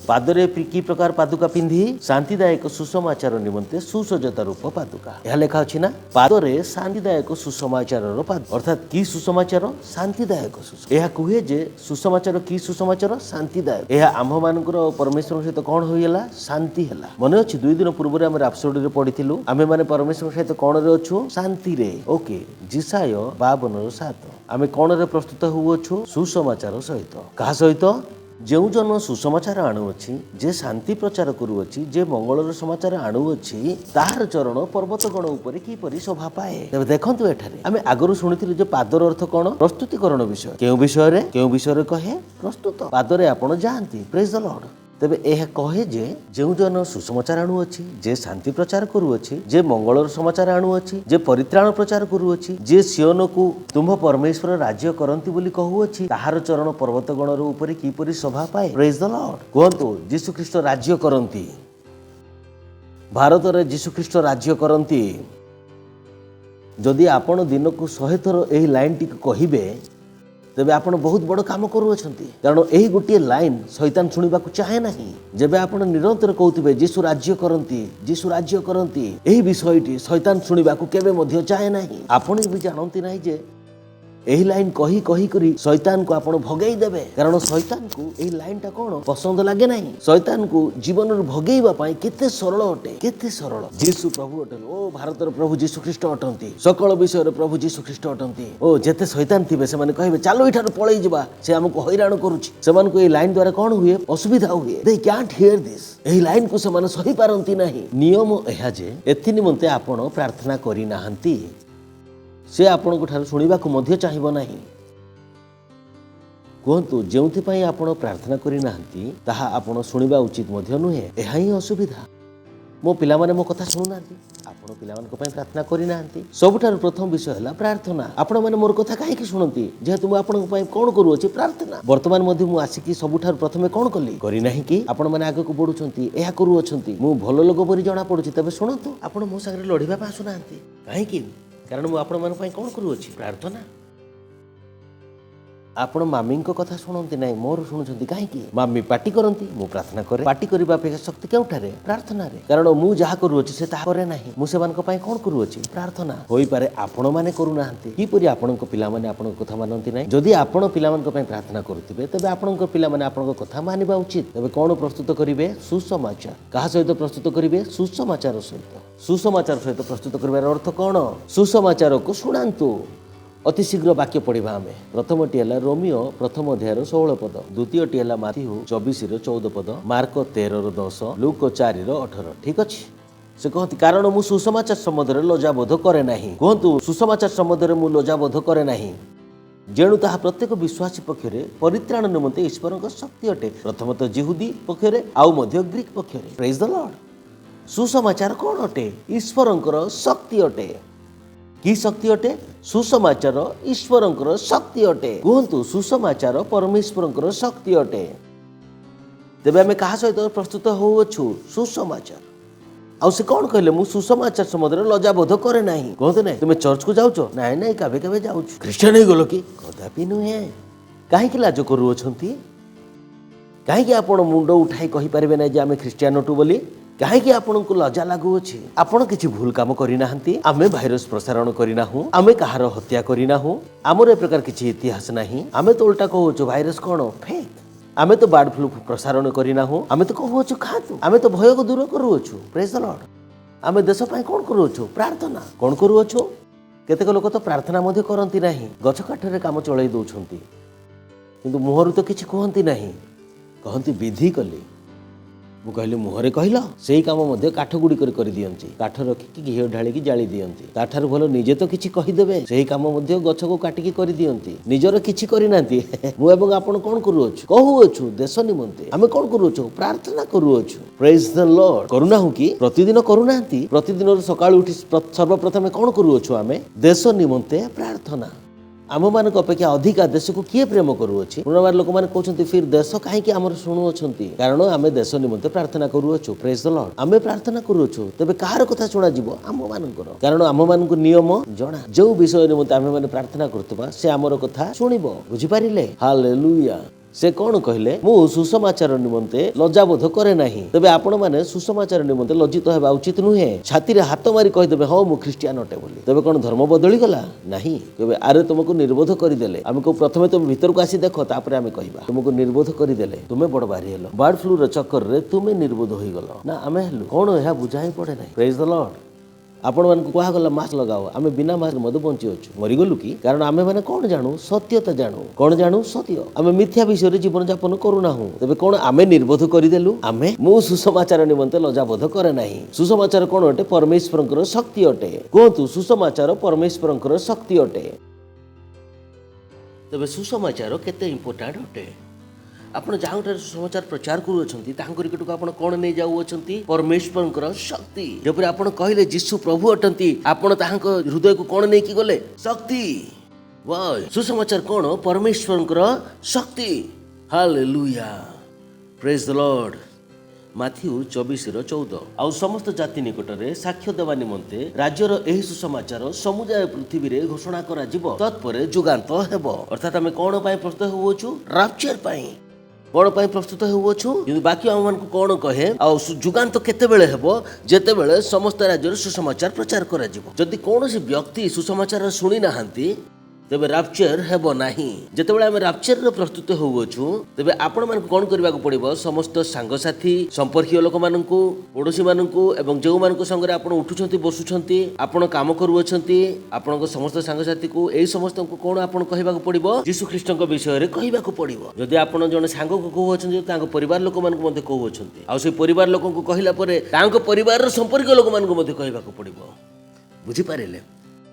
Speaker 8: पादरे की प्रकार पादुका पिंधि? शांतिदायक सुसमाचार निमंते सुसज्जता रूप पादुका। यह लेखा अछि ना? पादरे शांतिदायक सुसमाचार पाद, अर्थात की सुसमाचार? शांतिदायक सुसमाचार। यह कहे जे सुसमाचार की सुसमाचार? शांतिदायक। यह आम्भ मानकर परमेश्वर सहित कोन होइला? शांति हैला। मने अछि 2 दिन पूर्व आमे रापसोडी रे पढिथिलु आमे माने परमेश्वर सहित कोन रे अछु? शांति रे। ओके। जिसाय 52:7। आमे कोन रे प्रस्तुत होउछु? सुसमाचार सहित। कहा सहित? जो जन सुसमाचार आणुअछि, जे शांति प्रचार करूअछि, जे मंगलर समाचार आणुअछि, ताहार चरण पर्वतगण उपरे किपरि शोभा पाए। तबे देखंतु एठारे आमे आगरु सुनिथिलु जे पादर अर्थ कोन? प्रस्तुतिकरण विषय। केउ विषय रे? केउ विषय रे कहे? प्रस्तुत। पादरे आपण जाआंती। Praise the Lord. तेबे एह कहे जे जो जन सुसमाचार आणुअछि, जे शांति प्रचार करूअछि, जे मंगलर समाचार आणुअछि, जे परित्राण प्रचार करूअछि, जे सियोन को तुम परमेश्वर राज्य करंती बोली कहूअछि, ताहार चरण पर्वतगणर ऊपर किपरि शोभा पाए। Praise the Lord. कहंतु यीशु ख्रीष्ट राज्य करंती। भारत रे यीशु ख्रीष्ट राज्य करंती। जदि आपण दिन को 100 थर एही लाइन टी कहिबे तेबे आपण बहुत बड़ काम करूअछंती। कारण एही गोटे लाइन शैतान सुनिबा को चाहे नाही। जेबे आपण निरंतर कहउथिबे यीशु राज्य करंती, यीशु राज्य करंती, एही विषयटी शैतान सुनिबा को केबे मध्य चाहे नाही। आपण भी जानंती नाही जे एही लाइन कही कही करी शैतान को आपण भगेई देबे कारण शैतान को एही लाइन टा कोन पसंद लागे नाही शैतान को जीवन रू भगेइबा पई केते सरल अटे केते सरल यीशु प्रभु अटन ओ भारतर प्रभु यीशु ख्रीष्ट अटंती सकल विषय रे प्रभु यीशु ख्रीष्ट अटंती ओ जेते शैतान थिबे से माने कहबे चलो इठार पळेई जिबा से हमको हैरान करूची से मान को एही लाइन द्वारा कोन हुए असुविधा हुए दे कांट हियर दिस एही लाइन को से माने सही पारंती नाही नियम एहा जे एथि निमंते आपण प्रार्थना करि नाहंती से आपण ठार शुणा मध्य चाहिए नहीं कहतु जो आपण प्रार्थना करना ताहा आपण शुणा उचित मध्य नुहे यह ही असुविधा मो पिला माने मो कथा शुणुना आपण पिला मानक पई प्रार्थना करना सबुठार प्रथम विषय है प्रार्थना आपण माने मोर कथा कहीं शुणती जेहेतु मुझे आपण कौन करुँच प्रार्थना वर्तमान मध्य मुझे आसिकी सबुठार प्रथमे कौन कली करना कि आपण मैंने आग को बढ़ुंट यह करुँच मु भल लोक परी जना पड़ुची तेज शुणु आपण मो सागर लड़ाई आसुना कहीं कारण मुझे आपण मान कौन करुँच प्रार्थना आपण मामी कथा शुणती ना मोर शुणुंट कहीं मामी पार्टी करती मु प्रार्थना करे पार्टी करने अपेक्षा शक्ति केउठारे प्रार्थना रे कारण मु जहाँ करुँच से ताहा करे नाही मु सेमान को पई कोन करुँच प्रार्थना होई पारे आपण माने करूनाहंती किपरि आपण पिला माने आपण कथा मानती नाही जदि आपण पिला मान को पई प्रार्थना करुथिबे तबे आपण पिला माने आपण कथा मानिबा उचित तबे कोन प्रस्तुत करिवे सुसमाचार कहा सहित प्रस्तुत करिवे सुसमाचार सहित प्रस्तुत करिवार अर्थ कोन सुसमाचार को शुणांतु अति शीघ्र वाक्य पढ़ा आम प्रथमटी है रोमियो प्रथम अध्याय 16 पद द्वितीयटी है माथ्यू 24:14 पद मार्क 13:10 लूक 4:18 ठीक अच्छे से कहती कारण मु सुसमाचार सम्बन्ध लज्जाबोध करे नाही कहतु सुसमाचार सम्बन्ध मु लज्जाबोध करे नाही जेणु ताहा प्रत्येक विश्वासी पक्षरे परित्राण निमंते ईश्वर शक्ति अटे प्रथमतः जिहुदी पक्षरे आउ मध्य ग्रीक पक्षरे प्रेज द लॉर्ड सुसमाचार कौन अटे ईश्वरंकर शक्ति अटे कि शक्ति अटे सुसमाचार ईश्वरंकर शक्ति अटे कहतु सुसमाचार परमेश्वरंकर शक्ति अटे तेबे आमे कहा सहित प्रस्तुत होउछु सुसमाचार आउ से कौन कहले मु सुसमाचार सम्बन्ध लज्जाबोध करे नाही कहते नहीं तुम चर्च को जाउछो नाही नाही काबे काबे जाउछु क्रिश्चियन ही गलो कि कदापि नुहे काहे कि लाज करूछंती काहे कि आपण मुंडो उठाई कहि परिबे नै जे आमे क्रिश्चियन अटु बोली कहीं आपन को लज्जा लगुच्छे आपण किसी भूल काम करना आमे भाइरस प्रसारण करना हूँ आमे कहार हत्या करना हूँ आमर ए प्रकार किसी इतिहास नहीं आमे तो उल्टा कहूँ भाइरस कौन फेक आमे तो बर्ड फ्लू प्रसारण करना हूँ आमे तो कहूँ खातु आमे तो भय को दूर करुछु प्रेज द लॉर्ड आमे देश पाई कौन करुछु प्रार्थना कौन करुछु केतेक लोक तो प्रार्थना मध्य करती नहीं गछ काठरे काम चलाई दौरान किंतु मुहर तो किसी कहती नहीं कहती विधि कली मु कहली मुहरे कहल से ही काम मध्य काठ गुड़ी कर दियंती काठ रखिकी घी ढाली जाली दियंती ताठार भल निजे तो किछि कहिदेबे से ही काम मध्य गछ को काटिकी कर दियंती निजर किछि करिनांती मु एवं आपण कोन करूछु कहूछु देश निमंते आमे कोन करूछु प्रार्थना करूछु प्रेज द लॉर्ड करूना हूं कि प्रतिदिन करूनांती प्रतिदिन सकाळ उठी सर्वप्रथम कोन करूछु आमे देश निमंते प्रार्थना आम मान अपेक्षा अधिका देश को किए प्रेम करुच्छे पुनर्बार लोक मैंने कहते फिर देश कहीं आम शुणुंट कारण आम देश निमंते प्रार्थना करुच्छू प्रेज द लॉर्ड आम प्रार्थना करुच्छू तेज कहार कथा शुणा आम मानकर कारण आम मान नियम जना जो विषय निमंते आम मैंने प्रार्थना करुवा से आमर कथा शुणिब बुझिपारे हालेलुया से कौन कहले मु सुसमाचार निमंते लज्जाबोध करे नाही तबे आपण माने सुसमाचार निमंते लज्जित हेबा उचित नुहे छाती रे हाथ मारी कहि देबे हां मु क्रिश्चियन अटे बोली तबे कोन धर्म बदली गला नाही तबे आरे तुमको निर्बोध करि देले हमको प्रथमे तुम भीतर को आसी देखो तापर आमे कहिबा तुमको निर्बोध करि देले तुमे बड़ बारी हेलो बर्ड फ्लू रे चक्कर रे तुमे निर्बोध होई गलो ना आमे हेलु कोन एहा बुझाई पड़े नाही प्रेज द लॉर्ड आपण मान को कहा गला मास्क लगाओ आमे बिना मास्क मधु बंची अच्छु मरीगलु कि कारण आमे माने कौन जानू सत्यता जानू कौन जानू सत्य आमे मिथ्या विषय जीवन यापन करूना हूँ तेज कौन आमे निर्बोध करदेलु आमे मु सुसमाचार निमंते लज्जाबोध करे नाही सुसमाचार कौन अटे परमेश्वरंकर शक्ति अटे कहतु सुसमाचार परमेश्वरंकर शक्ति अटे तेज सुसमाचार केते इंपोर्टेंट अटे आपण जहाँ सुसमाचार प्रचार करुँच आप कौन नहीं जाऊँच परमेश्वर शक्ति जब आप कहले जीशु प्रभु अटंती आपण हृदय को कौन नहीं कि गले शक्ति वाह सुसमाचार कौन परमेश्वर शक्ति hallelujah praise the Lord Matthew 24:14 आउ समस्त जाति निकटरे साक्ष्य देवा निमंते राज्यर एही सुसमाचार समुदाय पृथ्वी रे घोषणा करा जिवो तत्परे जुगांत हेबो अर्थात आमे कोन पई प्रस्तुत होवछु रैप्चर पई कौन पर प्रस्तुत होवछु बाकी आम मान कौन कहे आ जुगांत केते बेले हेबो जेते बेले समस्त राज्य सुसमाचार प्रचार करा जिवो जदि कौन व्यक्ति सुसमाचार शुणी नाहांती तेबे राप्चर हेबो नाही। जेतेबेले आमे राप्चर रो प्रस्तुत होउछु तेबे आपण मानकु कोन करबाकू पड़िबो समस्त सांगसाथी संपर्कीय लोक मानकु पड़ोसी मानकु एवं जो मानकु संगरे आपण उठुछंती बसुछंती आपण काम करूछंती आपणक समस्त सांगसाथी को एई समस्त को कोन आपण कहबाकू पड़िबो यीशु ख्रीष्ट को विषय रे कहबाकू पड़िबो। जदि आपण जने सांग को कहउछंती तांको परिवार लोक मानकु मध्ये कहउछंती आ से परिवार लोक को कहिला परे तांको परिवार रो संपर्कीय लोक मानकु मध्ये कहबाकू पड़िबो। बुझी पारिले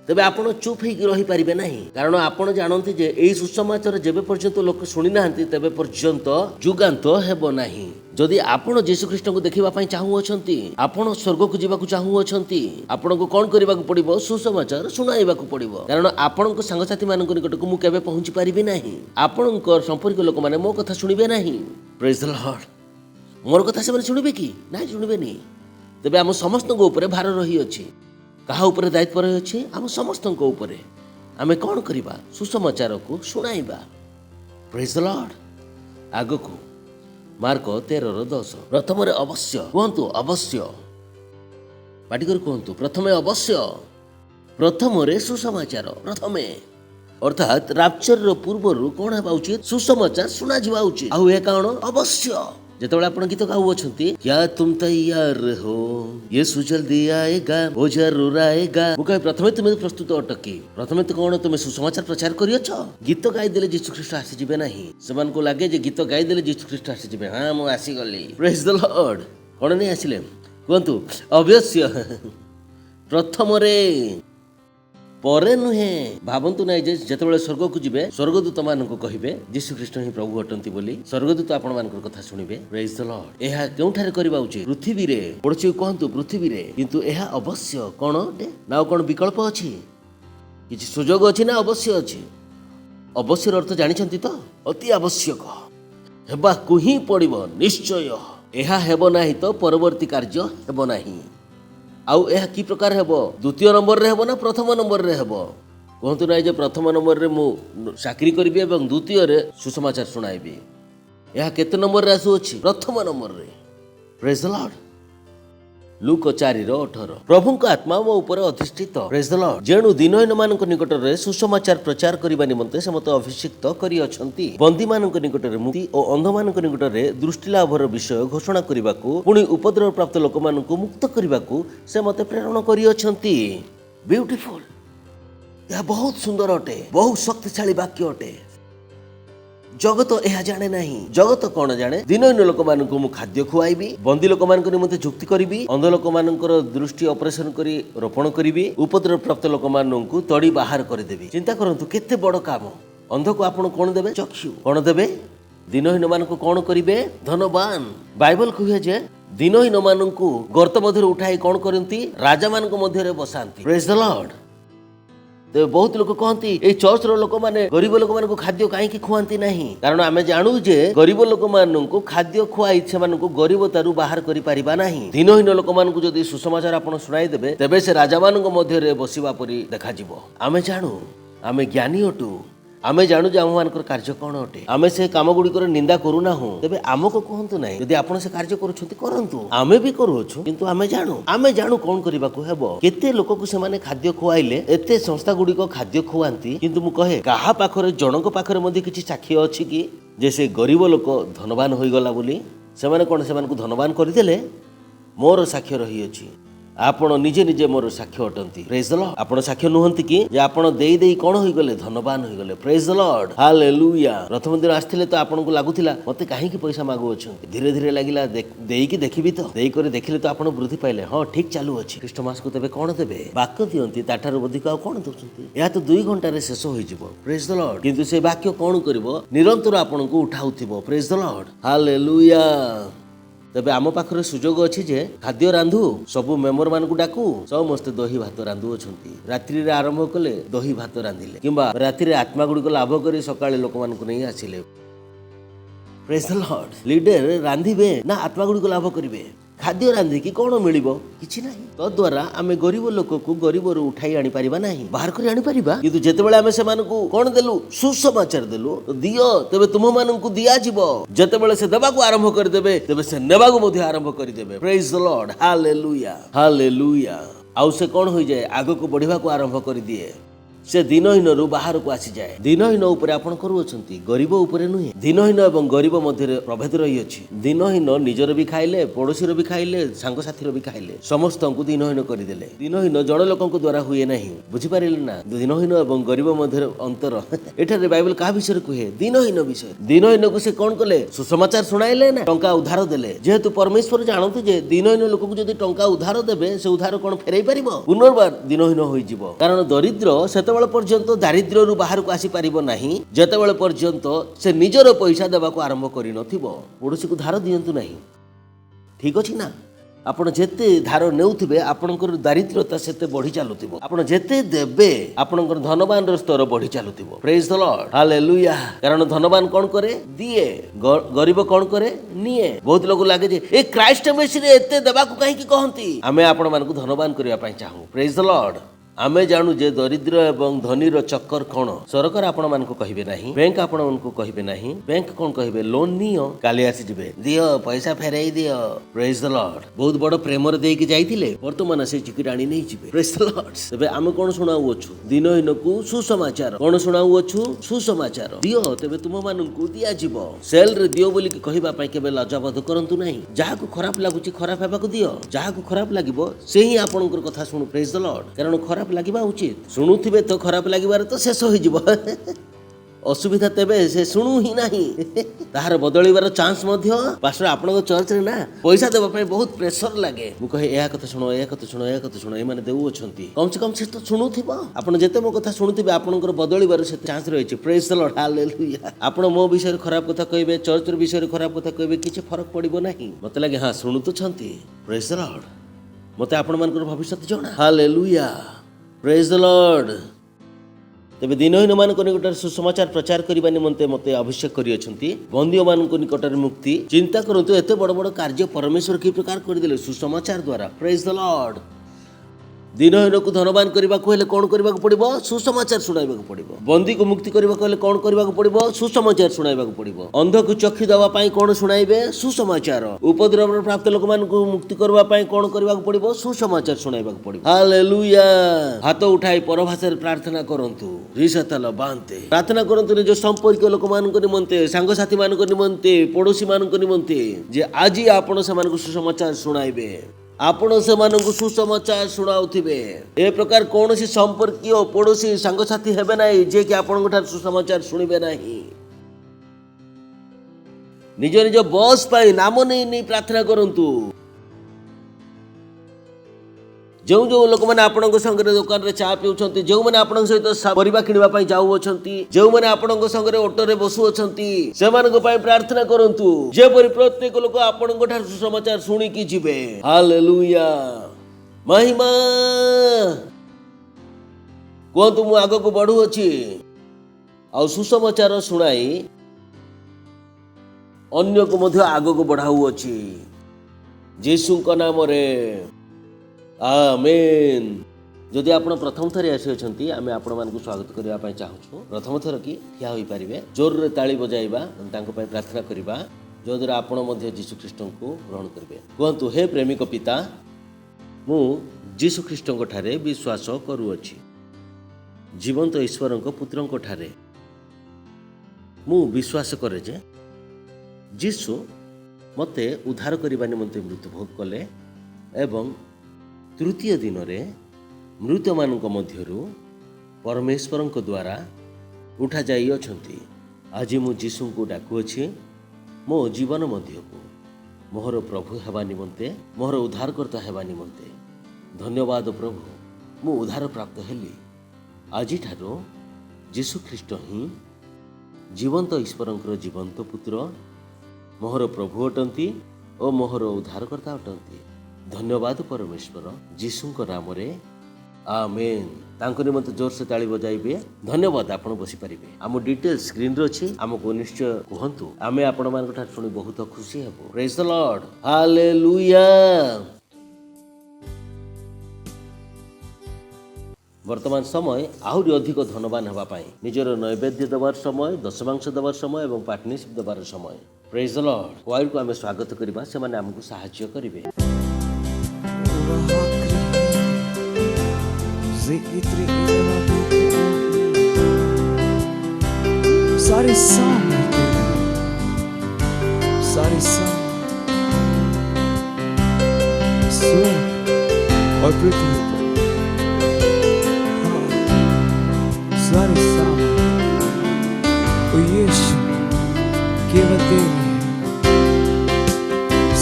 Speaker 8: तेबे आपण चुप होइक रही पारिबे नाही कारण आपण जानନ୍ତି जे एई सुसमाचार जेबे पर्यंत लोक सुनि नाहंती तेबे पर्यंत जुगांत हेबो नाही। जदि आपण यीशु ख्रीष्ट को देखिबा पई चाहू अछंती आपण स्वर्ग को जीवा को चाहू अछंती आपण को कोन करबाकू पड़िबो सुसमाचार सुनाइबाकू पड़िबो कारण आपण को संगसाथी मानक निकट को मु केबे पहुंची पारिबे नाही आपण को संपर्क लोक माने मो कथा सुनिबे नाही। प्रेज द लॉर्ड मोर कथा से सुनिबे की नाही सुनिबे नी तेबे हम समस्त को ऊपर भार रही अछि कहा ऊपर दायित्व रही अछि हम समस्त को ऊपर आमे कोन करिबा सुसमाचार को सुनाइबा। प्रेज द लॉर्ड आगो को मार्क 13:10 प्रथम रे अवश्य कहंतु अवश्य पाटिकर कहंतु प्रथमे अवश्य प्रथम रे सुसमाचार प्रथमे अर्थात राप्चर रो पूर्वरु कोन हेबा उचित सुसमाचार सुना जिवा उचित आ ए कारण अवश्य जेतेबेले आपण गीत गाउ अछंती क्या तुम तैयार हो यीशु जल्दी आएगा वो जरूर आएगा मु कहे प्रथमे तुम प्रस्तुत अटकी प्रथमे तो कोन तुम सुसमाचार प्रचार करियछ गीत गाई देले यीशु ख्रीष्ट आसी जिबे नाही समान को लागे जे गीत गाई देले यीशु ख्रीष्ट आसी जिबे हां मु आसी गली। प्रेज द लॉर्ड कोन नै आसिले कहंतु अवश्य प्रथम रे परे नुहे भावंतु नाई जे जेतेबेले स्वर्ग को जिबे स्वर्गदूत मानकु कहिबे यीशु ख्रीष्ट ही प्रभु अटंती बोली स्वर्गदूत आपण मानकर कथा सुनिबे। प्रेज द लॉर्ड एहा केउठारे करबा उचित पृथ्वी रे पड़ोसी कहंतु पृथ्वी रे किंतु एहा अवश्य कोन ना कोन विकल्प अछि किछि सुजोग अछि ना अवश्य अछि अवश्यर अर्थ जानिछंती तो अति आवश्यक हेबा कुही पड़िबो निश्चय एहा हेबो नाही तो परवर्ती कार्य हेबो नाही आउ एहा की प्रकार हेबो द्वितीय नंबर रे हेबो ना प्रथम नंबर रे हेबो कहंतु नाही जे प्रथम नंबर रे मु चाकरी करबी एवं द्वितीय रे सुसमाचार सुनाइबी एहा केते नंबर रे आसु अछि प्रथम नंबर रे। प्रेज द लॉर्ड लूक 4:18 प्रभु को आत्मा मो ऊपर अधिष्ठित। प्रेज द लॉर्ड जेणु दिनहीन मानक निकट रे सुसमाचार प्रचार करिबा निमंते से मते अभिषिक्त करी अछंती बंदी मानक निकट रे मुक्ति और अंध मानक निकट रे दृष्टि लाभर विषय घोषणा करिबाकू पुनी उपद्रव प्राप्त लोक मानक मुक्त करिबाकू से मते प्रेरणा करी अछंती। ब्यूटीफुल यह बहुत सुंदर अटे बहुत शक्तिशाली वाक्य अटे जगत यह जाने नहीं जगत कौन जाने दिनहीन लोक मानक मु खाद्य खुआइबी बंदी लोक मानक निमंते जुक्ति करिबी अंध लोक मानकर दृष्टि ऑपरेशन करी रोपण करिबी उपद्रव प्राप्त लोक मानकु तड़ी बाहर कर देबी। चिंता करंतु केते बड़ काम अंध को आपण कोन देबे चक्षु कोन देबे दिनहीन मानक कोन करिबे धनवान। बाइबल कहे जे दिनहीन मानकु गर्त मध्य उठाई कोन करंती राजा मानक मध्य रे बसांती। प्रेज द लॉर्ड तो बहुत लोग कहती ए चर्च रो लोक माने गरीब लोक मानकु खाद्य काहे की खुआंती नहीं कारण आमे जानू जे गरीब लोक मानकु खाद्य खुआई से मानकु गरीबतारु बाहर करि परिबा नहीं। दिनहीन लोक मानकु जदि सुसमाचार आपण सुनाई देबे तेबे से राजा मानक मध्य रे बसिबा परी देखा जिवो। आमे जानू आमे ज्ञानी अटू आमे जानू जे आममानकर कार्य कौन अटे आमे से काम गुड़िकर निंदा करू ना हूँ तेबे आमको कहतु ना यदि आपण से कार्य करूछंती करंतु आमे भी करूछु किंतु आमे जानू कौन करबाकू हेबो केते लोक को से माने खाद्य खुआइले एते संस्था गुड़िक खाद्य खुआंती किंतु मु कहे काहा पाखरे जनक पाखरे मध्ये किछि साक्षी अछि कि जे से गरीब लोक धनवान होई गला बोली से माने कोन से मानकु धनवान करदेले मोर साक्ष्य रही अछि आपण निजे निजे मोर साक्ष्य अटंती। प्रेज द लॉर्ड आपण साक्ष्य नुहंती कि जे आपण देई देई कोन होई गले धनवान होई गले। Praise the Lord hallelujah. प्रथम दिन आस्थिले तो आपण को लागुथिला मते काहे की पैसा मागु अछंती धीरे धीरे लागिला देई की देखिबी तो देई करे देखिले तो आपण वृद्धि पाइले हां ठीक चालू अछि ख्रीष्ट मास को तबे कोन देबे वाक्य दियंती ताठार अधिक आ कोन दोछंती या तो 2 घंटा रे शेष होई जिवो। प्रेज द लॉर्ड किंतु से वाक्य कोन करबो निरंतर आपण को उठाउथिबो। Praise the Lord hallelujah. तबे आम पाखरे सुजोग अछि जे खाद्य रांधु सबु मेंबर मान को डाकू समस्त दही भात रांधु अछंती रात्रि रे आरंभ कले दही भात रांधिले किंबा रात्रि रे आत्मा गुडी को लाभ करी सकाळे लोक मान को नै आसिले। प्रेज द लॉर्ड लीडर रांधिबे ना आत्मा गुडी को लाभ करिवे खाद्य रांधि की कोन मिलिबो किछि नाही तो द्वारा आमे गरीब लोक को गरीब रो उठाई आनी परिबा नाही बाहर करी आनी परिबा किंतु जेते बेले आमे से मान को कोन देलु सुसमाचार देलु तो दियो तबे तुम मान को दिया जिवो जेते बेले से देबा को आरंभ कर देबे तबे से नेबा को मध्ये आरंभ कर देबे। Praise the Lord hallelujah hallelujah. आउ से कोन होई जाय आगो को बढ़िबा को आरंभ कर दिए से दिनहीन बाहर को आसी जाए। दिनहीन उपरे आपण करूछंती, गरीब उपरे नुहे। दिनहीन एवं गरीब मध्य प्रभेद रही अछि। दिनहीन निजर भी खाइले, पड़ोसीर भी खाइले, सांग साथीर भी खाइले, समस्तଙ୍କୁ दिनहीन କରିଦେଲେ। दिनहीन जड़ लोकଙ୍କ द्वारा हुए नहीं, बुझी पारिले ना। दिनहीन एवं गरीब मध्य अंतर एठारे बाइबल का विषय कहे? दिनहीन विषय। दिनहीन को से कौन कले? सुसमाचार सुनाइले ना, टंका उधार देले। जेहेतु परमेश्वर जानते जे दिनहीन लोक को जदि टंका उधार देबे, से उधार कौन फेरई परिबो? पुनर्बार दिनहीन होई जिवो। कारण दरिद्र सेतेबेले पर्यंत दारिद्र्य रु बाहर को आसी परिबो नाही, जेतेबेले पर्यंत से निजर पैसा देबा को आरंभ करि नथिबो। पड़ोसी को धार दियंतु नाही, ठीक अछि ना। आपण जेते धार नेउथिबे आपणकर दारिद्र्यता सेते बढ़ी चालुथिबो। आपण जेते देबे आपणकर धनवान रो स्तर बढ़ी चालुथिबो। Praise the Lord, hallelujah. कारण धनवान कोन करे? दिए। गरीब कोन करे? निए। बहुत लोग लागे जे ए क्राइस्ट मेसी रे एते देबा को काहे की कहंती? आमे आपण मान को धनवान करिया पई चाहू। Praise the Lord. आमे जानू जे दरिद्र एवं धनीर चक्कर कौन? सरकार आपण मान को कहिबे नाही, बैंक आपण मान को कहिबे नाही। बैंक कौन कहिबे? लोन नियो, काली आसी जिबे, दियो पैसा फेराई दियो। Praise the Lord. बहुत बड़ प्रेमर देकी जाइथिले, वर्तमान से चिकी राणी नहीं जिबे। Praise the Lord. तबे आमे कोन सुनाउ अछु? दिनहीन को सुसमाचार। कोन सुनाउ अछु? सुसमाचार। दियो तबे तुम मान को दिया जिवो। सेल रे दियो बोली कि कहिबा पई केबे लज्जाबोध करंतु नाही। जाहा को खराब लागुची खराब हेबा को दियो। जाहा को खराब लागिबो से ही आपनकर कथा सुनु। Praise the Lord. कारण खराब लागिबा उचित। शुणुथिबे तो खराब लागिबार तो शेष होई जिवो। असुविधा तेबे से शुणु ही नाही। ताहार बदलिबार चांस मध्य पास्टर आपन चर्च रे ना पैसा देबा पई बहुत प्रेशर लागे। मु कहे एया कथा सुनो, एया कथा सुनो, एया कथा सुनो, ए माने देउ अछंती। कम से कम से तो शुणुथिबो। आपन जेते मो कथा शुणुथिबे आपनकर बदलिबार से चांस रहै छै। Praise the Lord, hallelujah. आपन मो विषय खराब कथा कहबे, चर्च रे विषय खराब कथा कहबे, किछ फरक पड़िबो नाही। मते लागे हां शुणु तो छंती। Praise the Lord. मते आपन मानकर भविष्य जणा। हालेलुया। Praise the Lord. तेबे दिनहीन मानक निकटर सुसमाचार प्रचार करबा निमंते मते अभिषेक करि अछंती। बंदियो मानक निकटर मुक्ति। चिंता करंतु एते बड़ बड़ कार्य परमेश्वर की प्रकार कर देले सुसमाचार द्वारा। Praise the Lord. दिनहीन को धनवान करबा को हेले कोन करबा को पड़िबो? सुसमाचार सुनाइबा को पड़िबो। बंदी को मुक्ति करबा को हेले कोन करबा को पड़िबो? सुसमाचार सुनाइबा को पड़िबो। अंध को चक्षु देबा पई कोन सुनाइबे? सुसमाचार। उपद्रव प्राप्त लोक मान को मुक्ति करबा पई कोन करबा को पड़िबो? सुसमाचार सुनाइबा को पड़िबो। हालेलुया। हाथ उठाई परभाषा रे प्रार्थना करंतु। रिसतल बांते प्रार्थना करंतु निज संपर्क लोक मान को निमंते, सांग साथी मान को निमंते, पड़ोसी मान को निमंते जे आजी आपण से मान को सुसमाचार सुनाइबे। आपण से मानक सुसमाचार शुणाउथिबे। ए प्रकार कौन सी संपर्कीय पड़ोसी सांग साथी हेबे नाही जे कि आपण ठार सुसमाचार सुनिबे नाही। निज निज बॉस पाई नाम नहीं प्रार्थना करंतु। जो जो लोक मैंने आपण संगे दुकान रे चा पिउछंती, जो मैंने आपण सहित परिबा किनिबा पई जाउ अछंती, जो मैंने आपण संगे ऑटो रे बसु अछंती, से मानक पई प्रार्थना करंतु जे परि प्रत्येक लोक आपण ठार सुसमाचार सुनी की जिवे। हालेलुया। महिमा कोंतु मु आगो को बढ़ु अछि आ सुसमाचार सुनाई अन्य को मध्य आगो को बढ़ाउ अछि। यीशु को नाम रे आमेन। जदि आपण प्रथम थर आसी अछंती, आमे आपण मान को स्वागत करिया पई चाहूछु। प्रथम थर की ठिया होई परिबे, जोर रे ताली बजाइबा, तांको पई प्रार्थना करिबा, जो द्वारा आपण मध्ये यीशु ख्रीष्ट को ग्रहण करिवे। कहंतु हे प्रेमिक पिता, मु यीशु ख्रीष्ट को ठारे विश्वास करूअछि। जीवंत ईश्वर को पुत्र को ठारे मु विश्वास करे जे यीशु मते उद्धार करिबा निमंते मृत्यु भोग कले एवं तृतीय दिन रे मृत मानक मध्यरु परमेश्वर द्वारा उठा जाई अछंती। आज मु यीशु को डाकुअछि मो जीवन मध्य को मोहर प्रभु हेबा निमंते, मोहर उद्धारकर्ता हेबा निमंते। धन्यवाद प्रभु, मु उद्धार प्राप्त हेली। आज ठारो यीशु ख्रीष्ट ही जीवंत ईश्वरंकर जीवंत पुत्र, मोहर प्रभु अटंती और मोहर उद्धारकर्ता अटंती। धन्यवाद परमेश्वर, यीशु नाम रे आमेन। तांको निमंते जोर से ताली बजाइबे। धन्यवाद। आपण बसी परिबे। आम डिटेल स्क्रीन रे अछि, हमको निश्चय कहंतु। आमे आपण मान ठार सुनी बहुत खुशी हेबो। Praise the Lord, hallelujah. वर्तमान समय आहुरी अधिक धनवान हेबा पाई निजर नैवेद्य देवार समय, दशमांश देवार समय एवं पार्टनरशिप देवार समय। Praise the Lord. क्वायर को आमे स्वागत करिबा, से माने हमको सहाय्य करिवे।
Speaker 1: Zikri
Speaker 4: सारी सामत सारी सामत स्वर्ग और पृथ्वी पर, हाँ, सारी सामत ओ यीशु केवल तेरी है।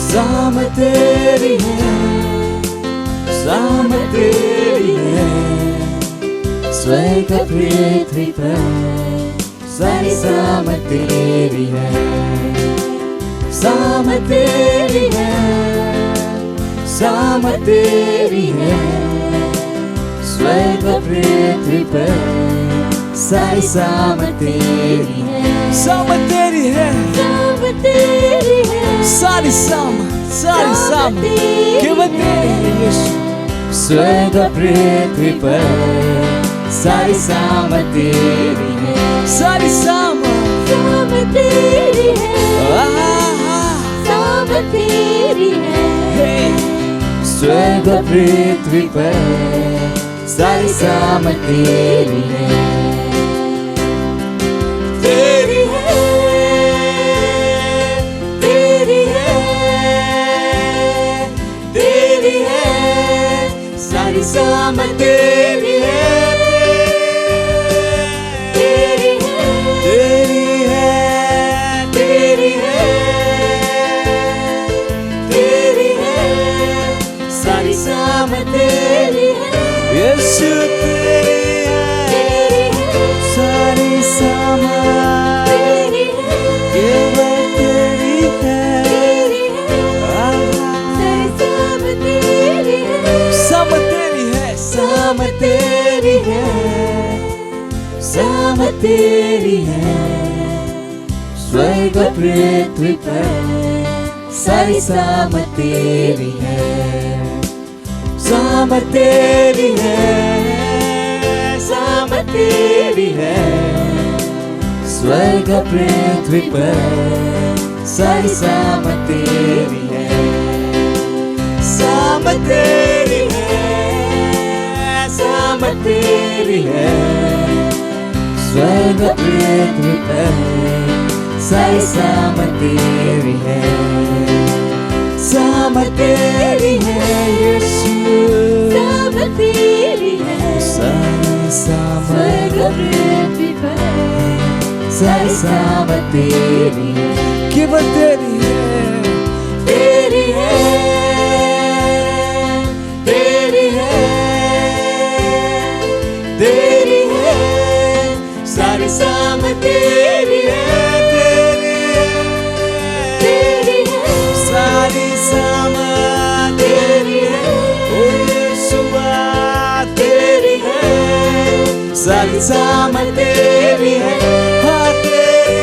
Speaker 4: सामत तेरी है, सामत तेरी है, स्वर्ग पृथ्वी पर सारी सामत तेरी है। सामत तेरी है, सामत तेरी है, स्वर्ग पृथ्वी पर सारी सामत तेरी है। सामत तेरी है, सामत तेरी है, सारी सामत केवल तेरी है यीशु। स्वर्ग पृथ्वी पर सारी सामत तेरी है। सारी सामत तेरी है, सामत तेरी है, स्वर्ग पृथ्वी पर सारी सामत तेरी है। तेरी है, तेरी है, तेरी है, सारी सामत तेरी है। तेरी है, तेरी है, तेरी है, सारी सामत तेरी है। यीशु तेरी है, सारी सामत तेरी है, केवल तेरी है। सारी सामत तेरी है, सामत तेरी है, सामत तेरी है, सामत तेरी है, स्वर्ग पृथ्वी पर सारी सामत तेरी है। सामत तेरी है, सामत तेरी है, स्वर्ग पृथ्वी पर सारी सामत तेरी है। सामत तेरी है, सामत तेरी है, स्वर्ग पृथ्वी पर सारी सामत तेरी है। सामत तेरी है यीशु, सामत तेरी है, सारी सामत पृथ्वी पर सारी सामत तेरी है, केवल तेरी है। तेरी है, तेरी है, तेरी है, सारी सामत तेरी है। तेरी है, सारी सामत तेरी है। ओ यीशु तेरी है, सारी सामत तेरी है। हाँ तेरी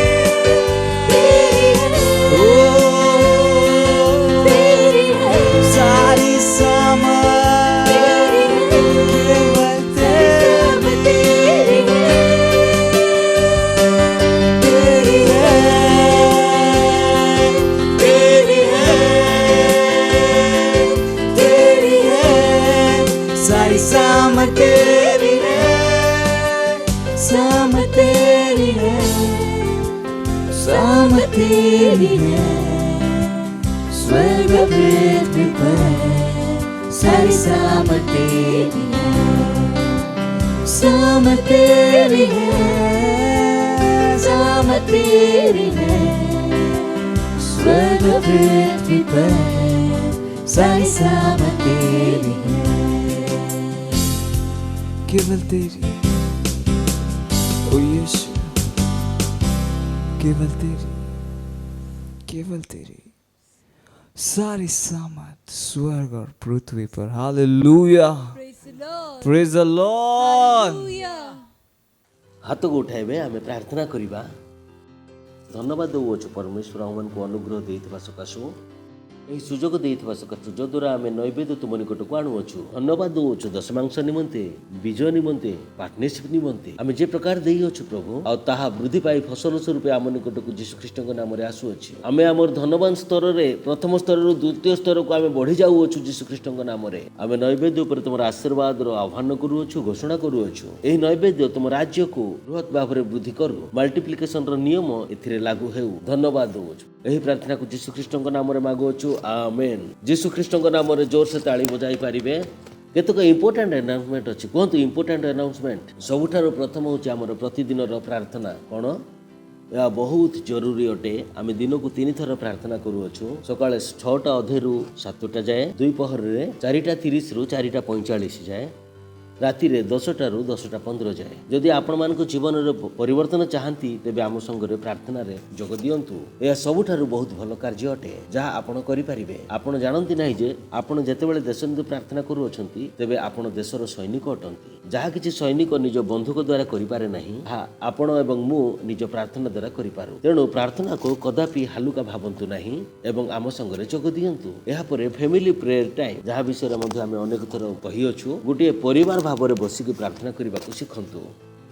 Speaker 4: है, ओ तेरी है, सारी सामत केवल तेरी है। तेरी है, तेरी है, सारी सामत तेरी है। सामत तेरी है, सामत तेरी है, स्वर्ग पृथ्वी पर सारी सामत तेरी है। सामत तेरी है, सामत तेरी है, स्वर्ग पृथ्वी पर सारी सामत तेरी है। केवल तेरी, ओ यीशु, केवल तेरी, केवल तेरी सारी सामत स्वर्ग और पृथ्वी पर। Hallelujah, praise the Lord.
Speaker 8: हाथ को उठाइबे, आमे प्रार्थना करिबा। धन्यवाद देउछु परमेश्वर हमन को अनुग्रह देइतबा सकाशु। ଏହି ସୁଯୋଗ ଦେଇଥିବା ସକାଶୁ ଯଦ୍ୱାରା ଆମେ ନୈବେଦ୍ୟ ତୁମ ନିକଟକୁ ଆଣୁଅଛୁ। ଧନ୍ୟବାଦ ଦେଉଛୁ ଦଶମାଂଶ ନିମନ୍ତେ, ବିଜୟ ନିମନ୍ତେ, ପାର୍ଟନରସିପ୍ ନିମନ୍ତେ ଆମେ ଯେ ପ୍ରକାର ଦେଇଅଛୁ ପ୍ରଭୁ, ଆଉ ତାହା ବୃଦ୍ଧି ପାଇ ଫସଲ ସ୍ୱରୂପେ ଆମ ନିକଟକୁ ଯୀଶୁଖ୍ରୀଷ୍ଟଙ୍କ ନାମରେ ଆସୁଅଛି। ଆମେ ଆମର ଧନବାନ ସ୍ତରରେ ପ୍ରଥମ ସ୍ତରରୁ ଦ୍ୱିତୀୟ ସ୍ତରକୁ ଆମେ ବଢ଼ି ଯାଉଅଛୁ ଯୀଶୁଖ୍ରୀଷ୍ଟଙ୍କ ନାମରେ। ଆମେ ନୈବେଦ୍ୟ ଉପରେ ତୁମର ଆଶୀର୍ବାଦର ଆହ୍ୱାନ କରୁଅଛୁ, ଘୋଷଣା କରୁଅଛୁ। ଏହି ନୈବେଦ୍ୟ ତୁମ ରାଜ୍ୟକୁ ବୃହତ୍ ଭାବରେ ବୃଦ୍ଧି କରୁ, ମଲ୍ଟିପ୍ଲିକେସନର ନିୟମ ଏଥିରେ ଲାଗୁ ହେଉ। ଧନ୍ୟବାଦ ଦେଉଛୁ। ଏହି ପ୍ରାର୍ଥନାକୁ ଯୀଶୁଖ୍ରୀଷ୍ଟଙ୍କ ନାମରେ ମାଗୁଅଛୁ, ଆମେନ୍। ଯୀଶୁଖ୍ରୀଷ୍ଟଙ୍କ ନାମରେ ଜୋରସେ ତାଳି ବଜାଇ ପାରିବେ। କେତେକ ଇମ୍ପୋର୍ଟାଣ୍ଟ ଆନାଉନ୍ସମେଣ୍ଟ ଅଛି। କୁହନ୍ତୁ ଇମ୍ପୋର୍ଟାଣ୍ଟ ଆନାଉନ୍ସମେଣ୍ଟ। ସବୁଠାରୁ ପ୍ରଥମ ହେଉଛି ଆମର ପ୍ରତିଦିନର ପ୍ରାର୍ଥନା। କ'ଣ? ଏହା ବହୁତ ଜରୁରୀ ଅଟେ। ଆମେ ଦିନକୁ 3 ଥର ପ୍ରାର୍ଥନା କରୁଅଛୁ। ସକାଳେ 6ଟା ଅଧେରୁ 7ଟା ଯାଏ, ଦ୍ୱିପହରରେ 4:30ରୁ 4:45 ଯାଏ, ରାତିରେ 10ଟାରୁ 10:15 ଯାଏ। ଯଦି ଆପଣମାନଙ୍କ ଜୀବନରେ ପରିବର୍ତ୍ତନ ଚାହାନ୍ତି ତେବେ ଆମ ସଙ୍ଗରେ ପ୍ରାର୍ଥନାରେ ଯୋଗ ଦିଅନ୍ତୁ। ଏହା ସବୁଠାରୁ ବହୁତ ଭଲ କାର୍ଯ୍ୟ ଅଟେ ଯାହା ଆପଣ କରିପାରିବେ। ଆପଣ ଜାଣନ୍ତି ନାହିଁ ଯେ ଆପଣ ଯେତେବେଳେ ଦେଶ ନିମନ୍ତେ ପ୍ରାର୍ଥନା କରୁଅଛନ୍ତି ତେବେ ଆପଣ ଦେଶର ସୈନିକ ଅଟନ୍ତି। ଯାହା କିଛି ସୈନିକ ନିଜ ବନ୍ଧୁକ ଦ୍ୱାରା କରିପାରେ ନାହିଁ, ତାହା ଆପଣ ଏବଂ ମୁଁ ନିଜ ପ୍ରାର୍ଥନା ଦ୍ୱାରା କରିପାରୁ। ତେଣୁ ପ୍ରାର୍ଥନାକୁ କଦାପି ହାଲୁକା ଭାବନ୍ତୁ ନାହିଁ ଏବଂ ଆମ ସଙ୍ଗରେ ଯୋଗ ଦିଅନ୍ତୁ। ଏହାପରେ ଫ୍ୟାମିଲି ପ୍ରେୟର ଟାଇମ୍, ଯାହା ବିଷୟରେ ମଧ୍ୟ ଆମେ ଅନେକ ଥର କହିଅଛୁ। ଗୋଟିଏ ପରିବାର ଭାବରେ ବସିକି ପ୍ରାର୍ଥନା କରିବାକୁ ଶିଖନ୍ତୁ।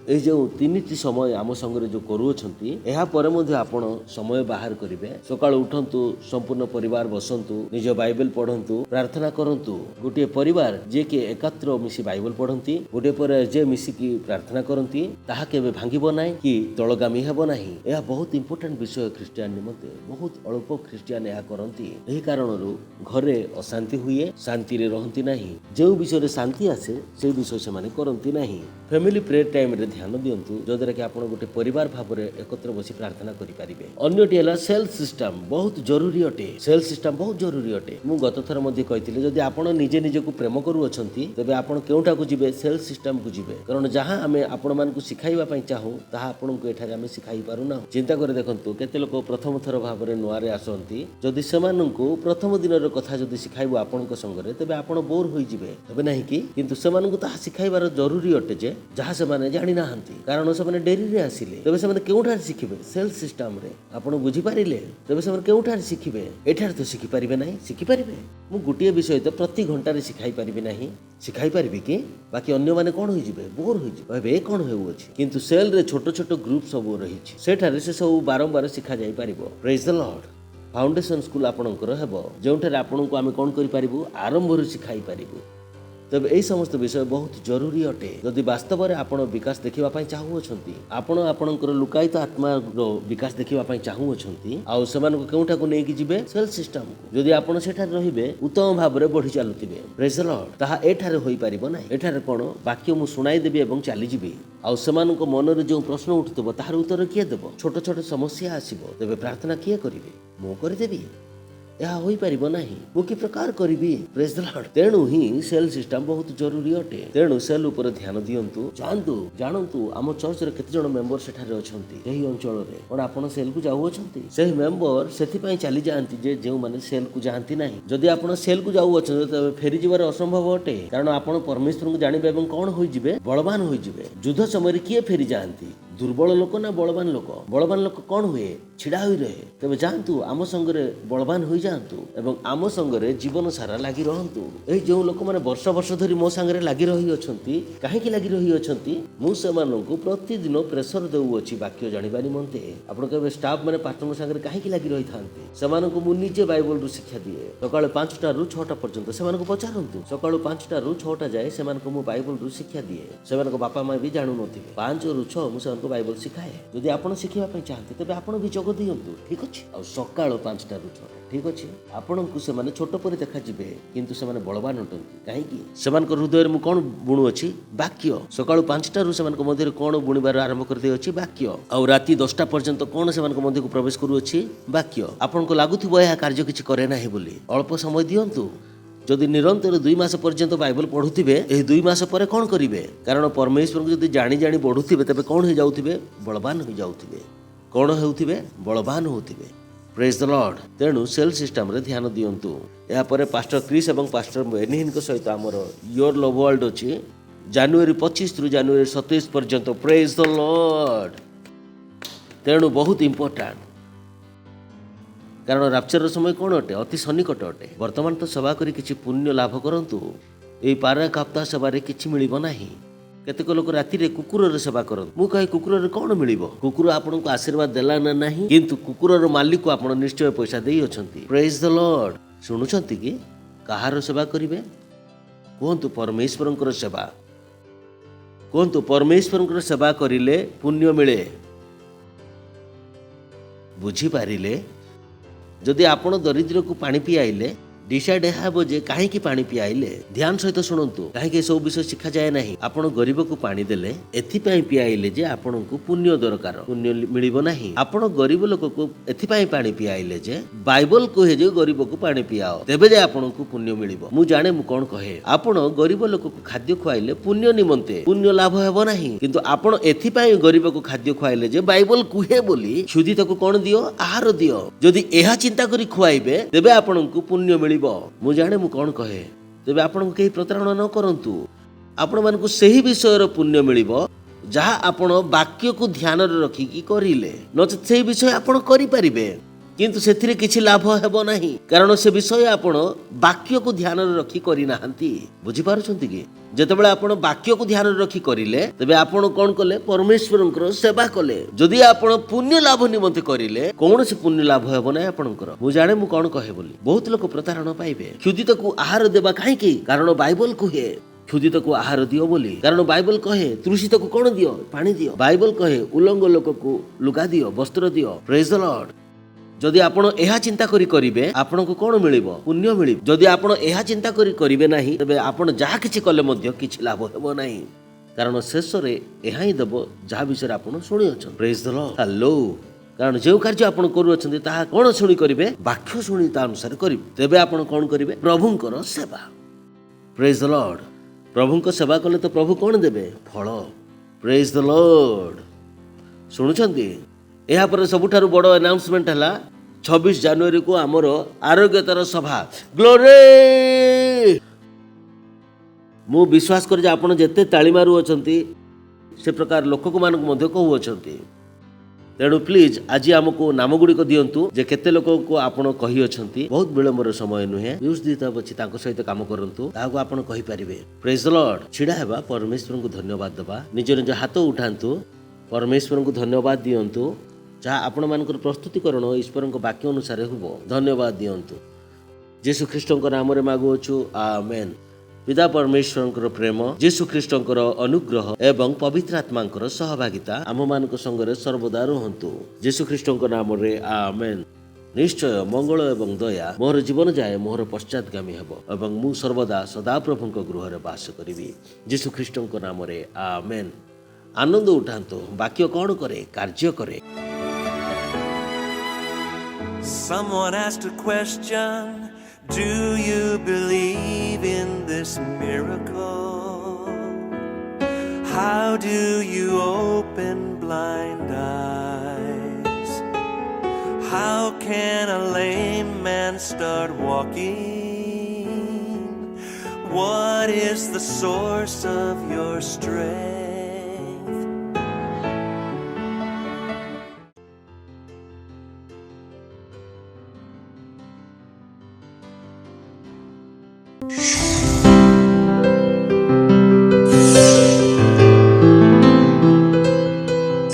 Speaker 8: ଏହି ଯେଉଁ 3ଟି ସମୟ ଆମ ସଙ୍ଗରେ ଯେଉଁ କରୁଅଛନ୍ତି, ଏହାପରେ ମଧ୍ୟ ଆପଣ ସମୟ ବାହାର କରିବେ। ସକାଳୁ ଉଠନ୍ତୁ, ସମ୍ପୂର୍ଣ୍ଣ ପରିବାର ବସନ୍ତୁ, ନିଜ ବାଇବେଲ ପଢ଼ନ୍ତୁ, ପ୍ରାର୍ଥନା କରନ୍ତୁ। ଗୋଟିଏ ପରିବାର ଯିଏକି ଏକାତ୍ର ମିଶି ବାଇବେଲ ପଢ଼ନ୍ତି, ଗୋଟିଏ ପରିବାର ଯିଏ ମିଶିକି ପ୍ରାର୍ଥନା କରନ୍ତି, ତାହା କେବେ ଭାଙ୍ଗିବ ନାହିଁ କି ତଳଗାମୀ ହେବ ନାହିଁ। ଏହା ବହୁତ ଇମ୍ପୋର୍ଟାଣ୍ଟ ବିଷୟ ଖ୍ରୀଷ୍ଟିଆନ ନିମନ୍ତେ। ବହୁତ ଅଳ୍ପ ଖ୍ରୀଷ୍ଟିଆନ ଏହା କରନ୍ତି। ଏହି କାରଣରୁ ଘରେ ଅଶାନ୍ତି ହୁଏ, ଶାନ୍ତିରେ ରହନ୍ତି ନାହିଁ। ଯେଉଁ ବିଷୟରେ ଶାନ୍ତି ଆସେ ସେହି ବିଷୟ ସେମାନେ କରନ୍ତି ନାହିଁ। ଫ୍ୟାମିଲି ପ୍ରେୟର ଟାଇମ୍ରେ ଧ୍ୟାନ ଦିଅନ୍ତୁ, ଯଦ୍ୱାରା କି ଆପଣ ଗୋଟେ ପରିବାର ଭାବରେ ଏକତ୍ର ବସି ପ୍ରାର୍ଥନା କରିପାରିବେ। ଅନ୍ୟଟି ହେଲା ସେଲ୍ ସିଷ୍ଟମ। ବହୁତ ଜରୁରୀ ଅଟେ। ସେଲ୍ ସିଷ୍ଟମ ବହୁତ ଜରୁରୀ ଅଟେ। ମୁଁ ଗତ ଥର ମଧ୍ୟ କହିଥିଲି, ଯଦି ଆପଣ ନିଜେ ନିଜକୁ ପ୍ରେମ କରୁଅଛନ୍ତି ତେବେ ଆପଣ କେଉଁଠାକୁ ଯିବେ? ସେଲ୍ ସିଷ୍ଟମକୁ ଯିବେ। କାରଣ ଯାହା ଆମେ ଆପଣମାନଙ୍କୁ ଶିଖାଇବା ପାଇଁ ଚାହୁଁ ତାହା ଆପଣଙ୍କୁ ଏଠାରେ ଆମେ ଶିଖାଇ ପାରୁନାହୁଁ। ଚିନ୍ତା କରି ଦେଖନ୍ତୁ, କେତେ ଲୋକ ପ୍ରଥମ ଥର ଭାବରେ ନୂଆରେ ଆସନ୍ତି। ଯଦି ସେମାନଙ୍କୁ ପ୍ରଥମ ଦିନର କଥା ଯଦି ଶିଖାଇବୁ ଆପଣଙ୍କ ସଙ୍ଗରେ ତେବେ ଆପଣ ବୋର୍ ହୋଇଯିବେ, ତେବେ ନାହିଁ କି? କିନ୍ତୁ ସେମାନଙ୍କୁ ତାହା ଶିଖାଇବାର ଜରୁରୀ ଅଟେ ଯେ ଯାହା ସେମାନେ ଜାଣିନାହାନ୍ତି, କାରଣ ସେମାନେ ଡେରିରେ ଆସିଲେ। ତେବେ ସେମାନେ କେଉଁଠାରେ ଶିଖିବେ? ସେଲ୍ ସିଷ୍ଟମରେ। ଆପଣ ବୁଝିପାରିଲେ? ତେବେ ସେମାନେ କେଉଁଠାରେ ଶିଖିବେ? ଏଠାରେ ତ ଶିଖିପାରିବେ ନାହିଁ। ଶିଖିପାରିବେ? ମୁଁ ଗୋଟିଏ ବିଷୟ ତ ପ୍ରତି ଘଣ୍ଟାରେ ଶିଖାଇ ପାରିବି ନାହିଁ। ଶିଖାଇ ପାରିବି କି? ବାକି ଅନ୍ୟମାନେ କ'ଣ ହୋଇଯିବେ? ବୋର୍ ହୋଇଯିବେ, କହିବେ ଏ କ'ଣ ହେଉଅଛି। କିନ୍ତୁ ସେଲ୍ରେ ଛୋଟ ଛୋଟ ଗ୍ରୁପ୍ ସବୁ ରହିଛି, ସେଠାରେ ସେ ସବୁ ବାରମ୍ବାର ଶିଖାଯାଇପାରିବ। ପ୍ରେଜ୍ ଦ ଲର୍ଡ। ଫାଉଣ୍ଡେସନ ସ୍କୁଲ ଆପଣଙ୍କର ହେବ, ଯେଉଁଠାରେ ଆପଣଙ୍କୁ ଆମେ କ'ଣ କରିପାରିବୁ? ଆରମ୍ଭରୁ ଶିଖାଇ ପାରିବୁ। ତେବେ ଏହି ସମସ୍ତ ବିଷୟ ବହୁତ ଜରୁରୀ ଅଟେ। ଯଦି ବାସ୍ତବରେ ଆପଣ ବିକାଶ ଦେଖିବା ପାଇଁ ଚାହୁଁଅଛନ୍ତି, ଆପଣ ଆପଣଙ୍କର ଲୁକାୟିତ ଆତ୍ମାର ବିକାଶ ଦେଖିବା ପାଇଁ ଚାହୁଁଅଛନ୍ତି, ଆଉ ସେମାନଙ୍କୁ କେଉଁଠାକୁ ନେଇକି ଯିବେ? ସେଲ୍ ସିଷ୍ଟମକୁ। ଯଦି ଆପଣ ସେଠାରେ ରହିବେ, ଉତ୍ତମ ଭାବରେ ବଢ଼ି ଚାଲୁଥିବେ, ପ୍ରେଜ୍ ଦ ଲର୍ଡ, ତାହା ଏଠାରେ ହୋଇପାରିବ ନାହିଁ। ଏଠାରେ କ'ଣ? ବାକ୍ୟ ମୁଁ ଶୁଣାଇଦେବି ଏବଂ ଚାଲିଯିବି, ଆଉ ସେମାନଙ୍କ ମନରେ ଯେଉଁ ପ୍ରଶ୍ନ ଉଠୁଥିବ ତାହାର ଉତ୍ତର କିଏ ଦେବ? ଛୋଟ ଛୋଟ ସମସ୍ୟା ଆସିବ, ତେବେ ପ୍ରାର୍ଥନା କିଏ କରିବେ? ମୁଁ କରିଦେବି? ଏହା ହୋଇପାରିବ ନାହିଁ। ମୁଁ କି ପ୍ରକାର କରିବି? ପ୍ରେଜ୍ ଦ ଲର୍ଡ। ତେଣୁ ହିଁ ସେଲ୍ ସିଷ୍ଟମ ବହୁତ ଜରୁରୀ ଅଟେ। ତେଣୁ ସେଲ୍ ଉପରେ ଧ୍ୟାନ ଦିଅନ୍ତୁ। ଯାଆନ୍ତୁ, ଜାଣନ୍ତୁ ଆମ ଚର୍ଚ୍ଚରେ କେତେ ଜଣ ମେମ୍ବର ସେଠାରେ ଅଛନ୍ତି ଏହି ଅଞ୍ଚଳରେ। କ'ଣ ଆପଣ ସେଲ୍କୁ ଯାଉଅଛନ୍ତି? ସେହି ମେମ୍ବର ସେଥିପାଇଁ ଚାଲିଯାଆନ୍ତି ଯେ ଯେଉଁମାନେ ସେଲ୍କୁ ଯାଆନ୍ତି ନାହିଁ। ଯଦି ଆପଣ ସେଲ୍କୁ ଯାଉଅଛନ୍ତି ତେବେ ଫେରିଯିବାର ଅସମ୍ଭବ ଅଟେ, କାରଣ ଆପଣ ପରମେଶ୍ୱରଙ୍କୁ ଜାଣିବେ ଏବଂ କ'ଣ ହୋଇଯିବେ? ବଳବାନ ହୋଇଯିବେ। ଯୁଦ୍ଧ ସମୟରେ କିଏ ଫେରିଯାଆନ୍ତି? ଦୁର୍ବଳ ଲୋକ ନା ବଳବାନ ଲୋକ? ବଳବାନ ଲୋକ କ'ଣ ହୁଏ? ଛିଡ଼ା ହୋଇ ରହେ। ତେବେ ଯାଆନ୍ତୁ, ଆମ ସଙ୍ଗରେ ବଳବାନ ହୋଇଯାଆନ୍ତୁ ଏବଂ ଆମ ସଙ୍ଗରେ ଜୀବନ ସାରା ଲାଗି ରହନ୍ତୁ। ଏହି ଯେଉଁ ଲୋକମାନେ ବର୍ଷ ବର୍ଷ ଧରି ମୋ ସାଙ୍ଗରେ ଲାଗି ରହିଅଛନ୍ତି, କାହିଁକି ଲାଗି ରହିଅଛନ୍ତି? ମୁଁ ସେମାନଙ୍କୁ ପ୍ରତିଦିନ ପ୍ରେସର ଦେଉଅଛି ବାକ୍ୟ ଜାଣିବା ନିମନ୍ତେ। ଆପଣ କେବେ ଷ୍ଟାଫ୍ ମାନେ ପାଷ୍ଟରଙ୍କ ସାଙ୍ଗରେ କାହିଁକି ଲାଗି ରହିଥାନ୍ତି? ସେମାନଙ୍କୁ ମୁଁ ନିଜେ ବାଇବଲରୁ ଶିକ୍ଷା ଦିଏ। ସକାଳୁ 5ଟାରୁ 6ଟା ପର୍ଯ୍ୟନ୍ତ ସେମାନଙ୍କୁ ପଚାରନ୍ତୁ। ସକାଳୁ 5ଟାରୁ 6ଟା ଯାଏ ସେମାନଙ୍କୁ ମୁଁ ବାଇବଲରୁ ଶିକ୍ଷା ଦିଏ। ସେମାନଙ୍କ ବାପା ମା ବି ଜାଣୁନଥିବେ। 5ରୁ 6 ମୁଁ ସେମାନଙ୍କୁ ବାଇବଲ ଶିଖାଏ। ଯଦି ଆପଣ ଶିଖିବା ପାଇଁ ଚାହାନ୍ତି ତେବେ ଆପଣ ବି ଯୋଗ ଦିଅନ୍ତୁ, ଠିକ୍ ଅଛି? ଆଉ ସକାଳ 5ଟାରୁ 6ଟା, ଠିକ୍ ଅଛି? ଆପଣଙ୍କୁ ସେମାନେ ଛୋଟ ପରି ଦେଖାଯିବେ, କିନ୍ତୁ ସେମାନେ ବଳବାନ ଅଟନ୍ତି। କାହିଁକି? ସେମାନଙ୍କ ହୃଦୟରେ ମୁଁ କ'ଣ ବୁଣୁଅଛି? ବାକ୍ୟ। ସକାଳୁ 5ଟାରୁ ସେମାନଙ୍କ ମଧ୍ୟରେ କ'ଣ ବୁଣିବାର ଆରମ୍ଭ କରିଦେଇଅଛି? ବାକ୍ୟ। ଆଉ ରାତି 10ଟା ପର୍ଯ୍ୟନ୍ତ କ'ଣ ସେମାନଙ୍କ ମଧ୍ୟକୁ ପ୍ରବେଶ କରୁଅଛି? ବାକ୍ୟ। ଆପଣଙ୍କୁ ଲାଗୁଥିବ ଏହା କାର୍ଯ୍ୟ କିଛି କରେ ନାହିଁ ବୋଲି। ଅଳ୍ପ ସମୟ ଦିଅନ୍ତୁ। ଯଦି ନିରନ୍ତର 2 ମାସ ପର୍ଯ୍ୟନ୍ତ ବାଇବଲ ପଢ଼ୁଥିବେ, ଏହି 2 ମାସ ପରେ କ'ଣ କରିବେ? କାରଣ ପରମେଶ୍ୱରଙ୍କୁ ଯଦି ଜାଣି ଜାଣି ବଢ଼ୁଥିବେ ତେବେ କ'ଣ ହୋଇଯାଉଥିବେ? ବଳବାନ ହୋଇଯାଉଥିବେ। କ'ଣ ହେଉଥିବେ? ବଳବାନ ହେଉଥିବେ। ପ୍ରେଜ୍ ଦ ଲର୍ଡ। ତେଣୁ ସେଲ୍ ସିଷ୍ଟମରେ ଧ୍ୟାନ ଦିଅନ୍ତୁ। ଏହାପରେ ପାଷ୍ଟର କ୍ରିସ୍ ଏବଂ ପାଷ୍ଟର ବେନିହିନଙ୍କ ସହିତ ଆମର ୟୋର ଲଭ୍ ୱାର୍ଲ୍ଡ ଅଛି, ଜାନୁଆରୀ 25ରୁ ଜାନୁଆରୀ 27 ପର୍ଯ୍ୟନ୍ତ। ପ୍ରେଜ୍ ଦ ଲର୍ଡ। ତେଣୁ ବହୁତ ଇମ୍ପୋର୍ଟାଣ୍ଟ। कारण राप्चर समय कौन अटे अति सन्निकट अटे। वर्तमान तो सेवा करी किछि पुण्य लाभ करंतु एई पारा काप्ता सेवारे किछि मिलिबो नाही। केतेक लोक राति कुकुर सेवा करत मु कहे कुकुर कौन मिलिबो कुकुर आपनको आशीर्वाद देला ना नाही किंतु कुकुर मालिक को आपण निश्चय पैसा देई अछंती। Praise the Lord. सुनुछंती कि कहार सेवा करिवे कहंतु परमेश्वरंकर सेवा कहंतु परमेश्वरंकर सेवा करिले पुण्य मिले। बुझी पारिले जदि आपण दरिद्र को पानी पियाइले डिसाइड हेबो जे काहे पानी पियाइले ध्यान सहित शुणंतु काहे सब विषय शिखा जाए नाही। आपण गरीब को पानी देले एथिपाई पियाइले जे आपनको पुण्य दरकार पुण्य मिलिबो नाही। आपण गरीब लोक को एथिपाई पानी पियाइले जे बाइबल कहे जे गरीब को पानी पियाओ तेबे जे आपनको पुण्य मिलिबो। मु जाने मु कोन कहे आपण गरीब लोक को खाद्य खुआइले पुण्य निमंते पुण्य लाभ हेबो नाही किंतु आपण एथिपाई गरीब को खाद्य खुआइले जे बाइबल कहे बोली क्षुधित को कोन दियो आहार दियो जदि एहा चिंता करी खुआइबे तेबे आपनको पुण्य मिलिबो। मु जाने मु कोन कहे तेबे आपण केही प्रतारणा न करंतु आपण मानकु सेही विषयर पुण्य मिलिबो जहा आपण वाक्य को ध्यान रे रखी की करिले नचेत सेही विषय आपण करि परिबे किंतु सेथिरे किछि लाभ हेबो नाही कारण से विषय आपण वाक्य को ध्यान रे रखी करि नाहंती। बुझी पारुछंती कि जेतेबेले आपण वाक्य को ध्यान रे रखी करिले तबे आपण कोन कले परमेश्वरंकर सेवा कले जदि आपण पुण्य लाभ निमंते करिले कोन से पुण्य लाभ हेबो नाही आपणकर। मु जाने मु कोन कहे बोली बहुत लोक प्रतारण पाइबे क्षुधित को आहार देबा काहे कि कारण बाइबल कहे क्षुधित को आहार दियो बोली कारण बाइबल कहे तृषित को कोन दियो पानी दियो बाइबल कहे उलंग लोक को लुगा दियो वस्त्र दियो। Praise the Lord. जदि आपण एहा चिंता करी करिवे आपनको कोन मिलिबो पुण्य मिलिबो जदि आपण एहा चिंता करी करिवे नाही तबे आपण जहा किछि कले मध्य किछि लाभ हेबो नाही कारण शेष रे एहा ही देबो जहा विषय आपण सुनि अछन। Praise the Lord. हेलो कारण जो कार्य आपण करू अछन ताहा कोन सुनि करिवे वाक्य सुनि ता अनुसार करिवे तेबे आपण कोन करिवे प्रभुंकर सेवा। Praise the Lord. प्रभुंक सेवा कले तो प्रभु कोन देबे फल। Praise the Lord. सुनुछंती एहा पर सबुठारु बड़ अनाउंसमेंट हला 26 जनवरी को आमर आरोग्यतार सभा ग्लोरी। मु विश्वास कर आपण जेते ताली मारू अछंती से प्रकार लोक को मानक मध्य कहू अछंती तेणु प्लीज आज आमको नाम गुड़िक दिंतु जे केते लोक को आपण कही अछंती बहुत विलंबर समय नुहे यूज दीता बची तांको सहित काम करंतु ताको आपण कहि परिबे। Praise the Lord. छिड़ा हेबा परमेश्वर को धन्यवाद दबा निज निज हाथ उठांतु परमेश्वर को धन्यवाद दियंतु जहाँ आपण मानकर प्रस्तुतिकरण ईश्वर वाक्य अनुसार हो धन्यवाद दियंतु। यीशु ख्रीष्टଙ୍କ नाम रे मागुछु आमेन। पिता परमेश्वरଙ୍କର प्रेम यीशु ख्रीष्टଙ୍କର अनुग्रह एवं पवित्र आत्माଙ୍କର सहभागिता आम मानक संगरे सर्वदा रहंतु यीशु ख्रीष्टଙ୍କ नाम रे आमेन। निश्चय मंगल एवं दया मोर जीवन जाए मोर पश्चातगामी हेब एवं मु सर्वदा सदा प्रभुଙ୍କ गृहरे वास करिवि यीशु ख्रीष्टଙ୍କ नाम रे आमेन। आनंद उठांतु वाक्य कौन करे कार्य करे।
Speaker 1: Someone asked a question, do you believe in this miracle? How do you open blind eyes? How can a lame man start walking? What is the source of your strength?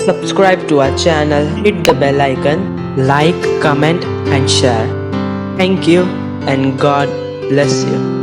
Speaker 9: Subscribe to our channel, hit the bell icon, like, comment and share. Thank you and God bless you.